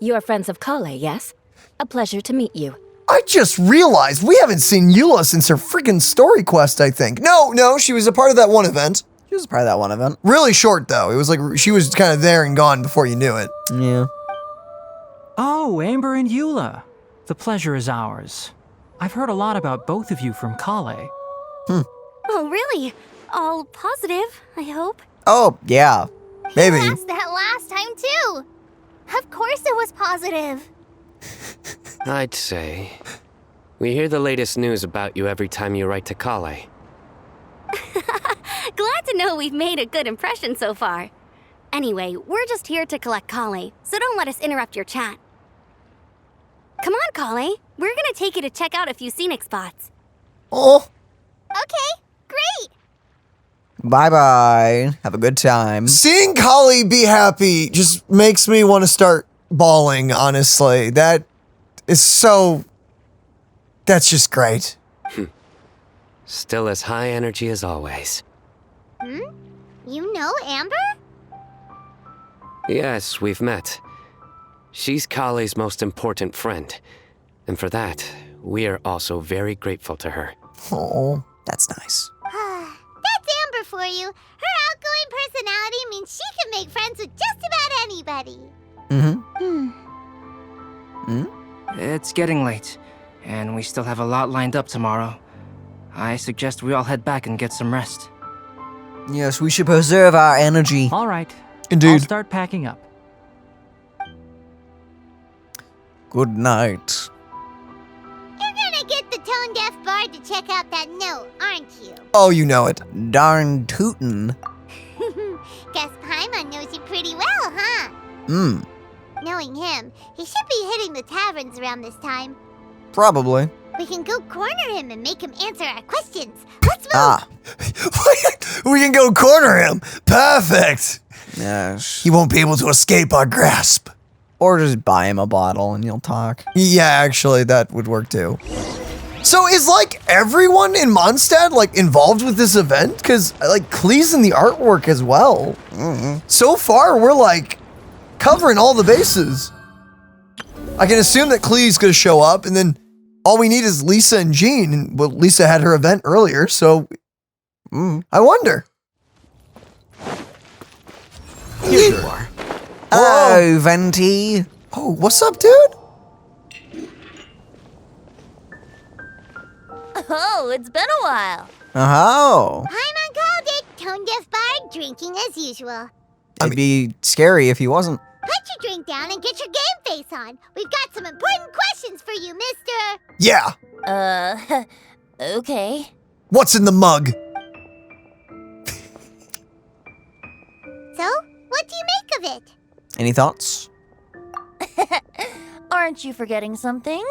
You are friends of Kale, yes? A pleasure to meet you. I just realized we haven't seen Eula since her freaking story quest, I think. No, she was a part of that one event. She was part of that one event. Really short, though. It was like she was kind of there and gone before you knew it. Yeah. Oh, Amber and Eula. The pleasure is ours. I've heard a lot about both of you from Kale. Oh, really? All positive, I hope. Oh, yeah. Maybe. You asked that last time, too. Of course it was positive. I'd say. We hear the latest news about you every time you write to Kale. Glad to know we've made a good impression so far. Anyway, we're just here to collect Kale, so don't let us interrupt your chat. Come on, Kale. We're gonna take you to check out a few scenic spots. Oh, Okay, great. Bye-bye. Have a good time. seeing Kali be happy just makes me want to start bawling, honestly. That is so... That's just great. Still as high energy as always. You know Amber? Yes, we've met. She's Kale's most important friend. And for that, we are also very grateful to her. Oh. That's nice. That's Amber for you. Her outgoing personality means she can make friends with just about anybody. It's getting late, and we still have a lot lined up tomorrow. I suggest we all head back and get some rest. Yes, we should preserve our energy. All right. Indeed. I'll start packing up. Good night. You're gonna get the tone-deaf bard to check out that note, aren't you? Oh, you know it. Darn tootin'. Guess Paimon knows you pretty well, huh? Knowing him, he should be hitting the taverns around this time. Probably. We can go corner him and make him answer our questions. Let's move! Ah. We can go corner him. Perfect. Yes. He won't be able to escape our grasp. Or just buy him a bottle and you'll talk. Yeah, actually, that would work too. So is like everyone in Mondstadt like involved with this event? Because like Klee's in the artwork as well. So far, we're like covering all the bases. I can assume that Klee's gonna show up, and then all we need is Lisa and Jean. And well, Lisa had her event earlier, so I wonder. Here you are. Oh, Venti. Oh, what's up, dude? Oh, it's been a while. Oh. Paimon called it. Tone-deaf bard drinking as usual. It'd be scary if he wasn't. Put your drink down and get your game face on. We've got some important questions for you, mister. Yeah. Okay. What's in the mug? So, what do you make of it? Any thoughts? Aren't you forgetting something?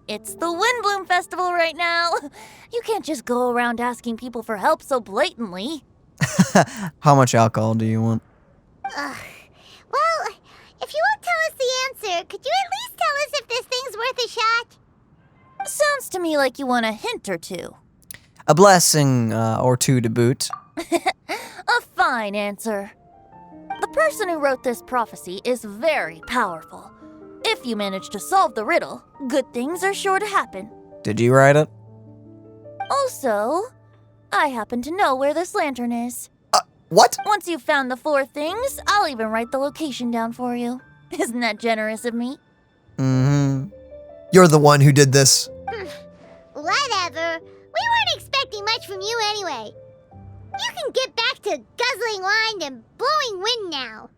It's the Windblume Festival right now. You can't just go around asking people for help so blatantly. How much alcohol do you want? Well, if you won't tell us the answer, could you at least tell us if this thing's worth a shot? Sounds to me like you want a hint or two. A blessing or two to boot. A fine answer. The person who wrote this prophecy is very powerful. If you manage to solve the riddle, good things are sure to happen. Did you write it? Also, I happen to know where this lantern is. What? Once you've found the 4 things, I'll even write the location down for you. Isn't that generous of me? Mm-hmm. You're the one who did this. Whatever. We weren't expecting much from you anyway. You can get back to guzzling wine and blowing wind now.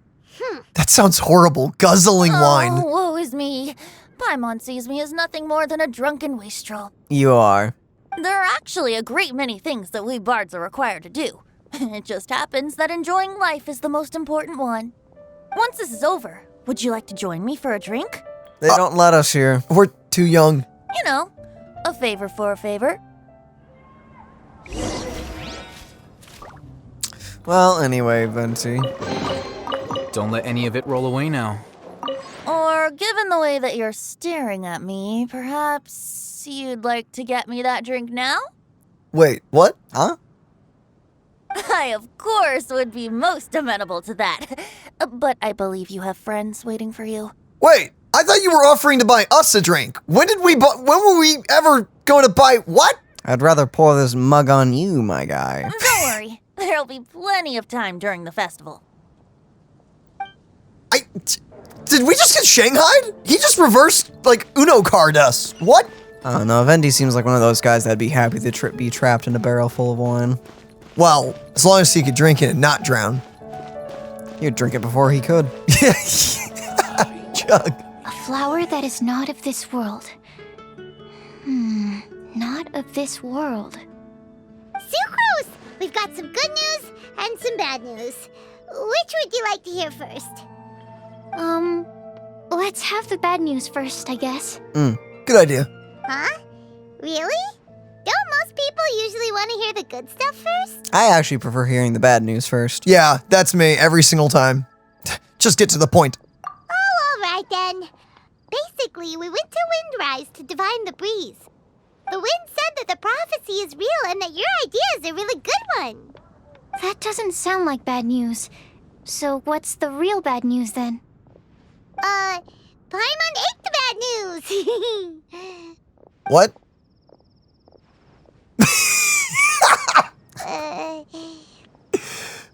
That sounds horrible. Guzzling wine. Oh, woe is me. Paimon sees me as nothing more than a drunken wastrel. You are. There are actually a great many things that we bards are required to do. It just happens that enjoying life is the most important one. Once this is over, would you like to join me for a drink? They don't let us here. We're too young. You know, a favor for a favor. Well, anyway, Venti. Don't let any of it roll away now. Or, given the way that you're staring at me, perhaps you'd like to get me that drink now? Wait, what? Huh? I, of course, would be most amenable to that. But I believe you have friends waiting for you. Wait, I thought you were offering to buy us a drink. When were we ever going to buy what? I'd rather pour this mug on you, my guy. Don't worry, there'll be plenty of time during the festival. Did we just get shanghaied? He just reversed, Uno card us. What? I don't know, Vendi seems like one of those guys that'd be happy to be trapped in a barrel full of wine. Well, as long as he could drink it and not drown. He'd drink it before he could. Chug. A flower that is not of this world. Not of this world. Sucrose! We've got some good news and some bad news. Which would you like to hear first? Let's have the bad news first, I guess. Good idea. Huh? Really? Don't most people usually want to hear the good stuff first? I actually prefer hearing the bad news first. Yeah, that's me every single time. Just get to the point. Oh, all right then. Basically, we went to Windrise to divine the breeze. The wind said that the prophecy is real and that your idea is a really good one. That doesn't sound like bad news. So what's the real bad news then? Paimon ate the bad news. What?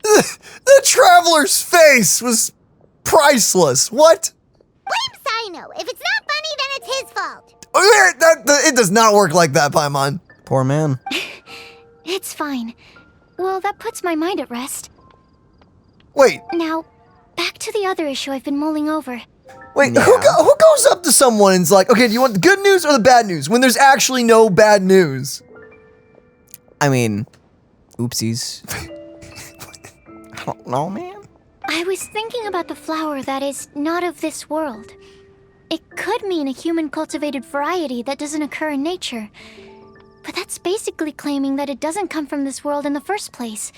The traveler's face was priceless. What? Blame Sino. If it's not funny, then it's his fault. It does not work like that, Paimon. Poor man. It's fine. Well, that puts my mind at rest. Wait, Now, back to the other issue I've been mulling over. wait. Yeah. Who goes up to someone and's like, okay, do you want the good news or the bad news? When there's actually no bad news. I mean, oopsies. I don't know, man. I was thinking about the flower that is not of this world. It could mean a human-cultivated variety that doesn't occur in nature. But that's basically claiming that it doesn't come from this world in the first place,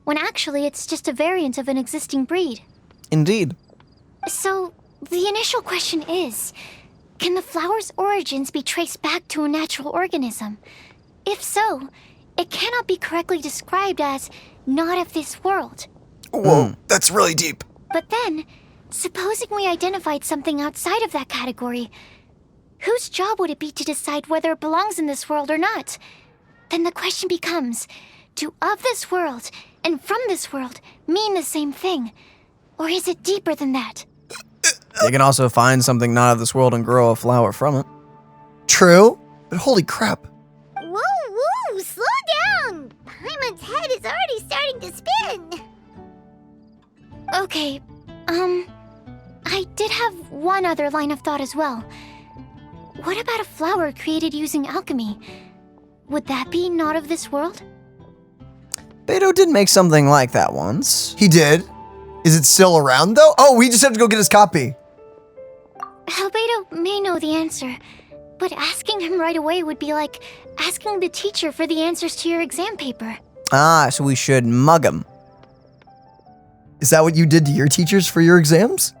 when actually it's just a variant of an existing breed. Indeed. So, the initial question is, can the flower's origins be traced back to a natural organism? If so, it cannot be correctly described as not of this world. Whoa, that's really deep. But then, supposing we identified something outside of that category, whose job would it be to decide whether it belongs in this world or not? Then the question becomes, do of this world and from this world mean the same thing? Or is it deeper than that? You can also find something not of this world and grow a flower from it. True, but holy crap. Whoa, slow down. Paimon's head is already starting to spin. Okay, I did have one other line of thought as well. What about a flower created using alchemy? Would that be not of this world? Beto did make something like that once. He did. Is it still around though? Oh, we just have to go get his copy. Albedo may know the answer, But asking him right away would be like asking the teacher for the answers to your exam paper. Ah, so we should mug him. Is that what you did to your teachers for your exams?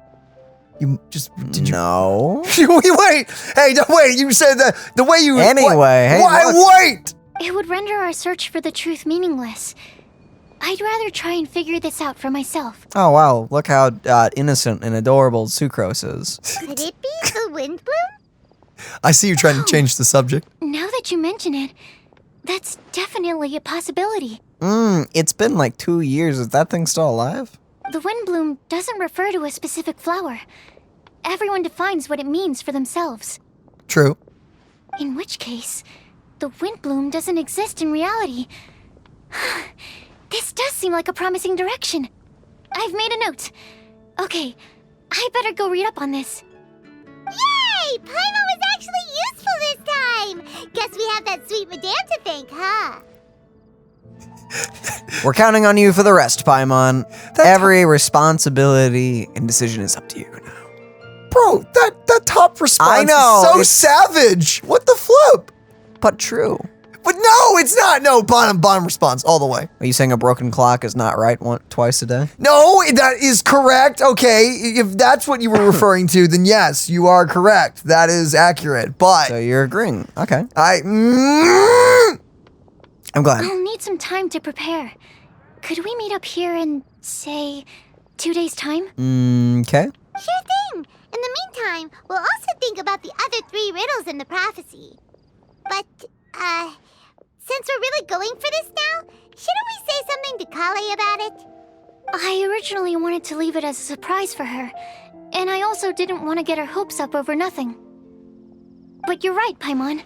You just did you? No. Wait. Hey, don't wait. You said that the way you. Anyway, what? hey, Why look. wait? It would render our search for the truth meaningless. I'd rather try and figure this out for myself. Oh wow, look how innocent and adorable Sucrose is. Could it be the Windblume? I see you trying to change the subject. Now that you mention it, that's definitely a possibility. It's been like 2 years. Is that thing still alive? The Windblume doesn't refer to a specific flower. Everyone defines what it means for themselves. True. In which case, the Windblume doesn't exist in reality. This does seem like a promising direction. I've made a note. Okay, I better go read up on this. Yay! Paimon was actually useful this time! Guess we have that sweet madame to thank, huh? We're counting on you for the rest, Paimon. Every responsibility and decision is up to you now. Bro, that top response I know, is so it's- savage. What the flip? But true. But no, it's not. No, bottom response all the way. Are you saying a broken clock is not right twice a day? No, that is correct. Okay, if that's what you were referring to, then yes, you are correct. That is accurate. But So you're agreeing. Okay. I'm glad. I'll need some time to prepare. Could we meet up here in, say, 2 days' time? Okay. Sure thing. In the meantime, we'll also think about the other 3 riddles in the prophecy. But, since we're really going for this now, shouldn't we say something to Kale about it? I originally wanted to leave it as a surprise for her, and I also didn't want to get her hopes up over nothing. But you're right, Paimon.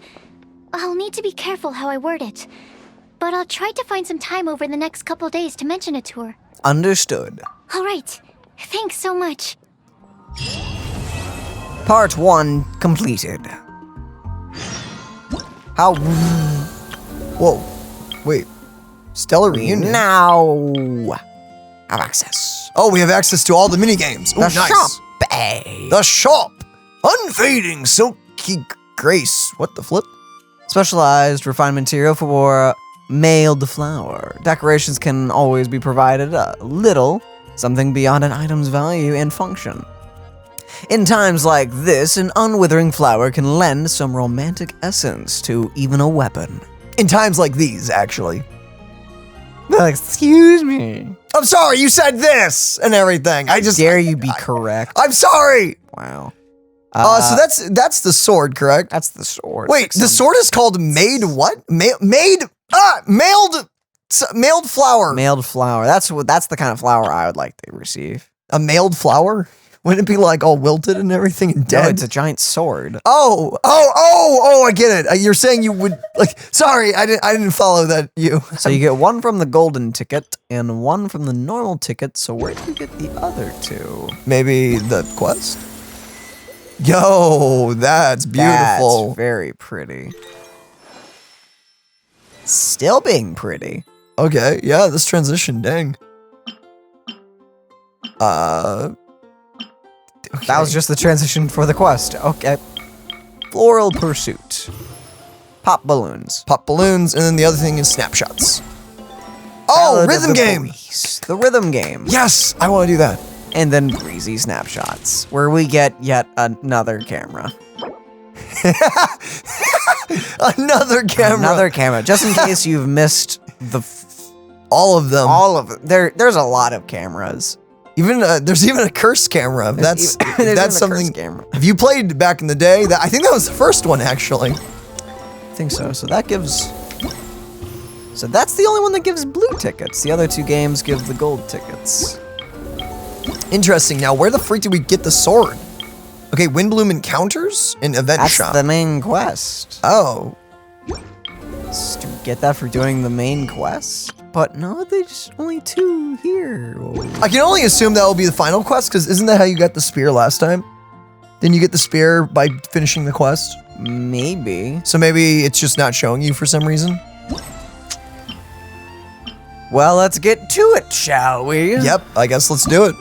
I'll need to be careful how I word it. But I'll try to find some time over the next couple days to mention it to her. Understood. All right. Thanks so much. Part 1 completed. How Whoa, wait. Stellar Reunion. now have access. Oh, we have access to all the mini games. Ooh, The nice. shop. Hey. The shop. Unfading silky grace. What the flip? Specialized refined material for mailed flower. Decorations can always be provided a little, something beyond an item's value and function. In times like this, an unwithering flower can lend some romantic essence to even a weapon. In times like these, actually. Excuse me. I'm sorry, you said this and everything. I just Dare you be correct? I'm sorry. Wow. So that's the sword, correct? That's the sword. Wait, the sword is called made what? Mailed flower. Mailed flower. That's the kind of flower I would like to receive. A mailed flower? Wouldn't it be like all wilted and everything and dead? No, it's a giant sword. Oh, I get it. You're saying you would like sorry, I didn't follow that you. So you get 1 from the golden ticket and 1 from the normal ticket, so where do you get the other 2? Maybe the quest? Yo, that's beautiful. That's very pretty. Still being pretty. Okay, yeah, this transition, dang. That was just the transition for the quest. Okay. Floral Pursuit. Pop balloons. Pop balloons, and then the other thing is snapshots. Oh, Ballad of rhythm the game! Police. The rhythm game. Yes, I want to do that. And then breezy snapshots, where we get yet another camera. Another camera. Another camera, just in case you've missed all of them. All of them. There's a lot of cameras. Even there's even a curse camera. There's That's something. Camera. If you played back in the day, I think that was the first one actually. I think so. So that gives. So that's the only one that gives blue tickets. The other 2 games give the gold tickets. Interesting. Now, where the freak did we get the sword? Okay, Windblume encounters in event That's shop. the main quest. Oh. So do we get that for doing the main quest? But no, there's only 2 here. I can only assume that will be the final quest, because isn't that how you got the spear last time? Didn't you get the spear by finishing the quest? Maybe. So maybe it's just not showing you for some reason? Well, let's get to it, shall we? Yep, I guess let's do it.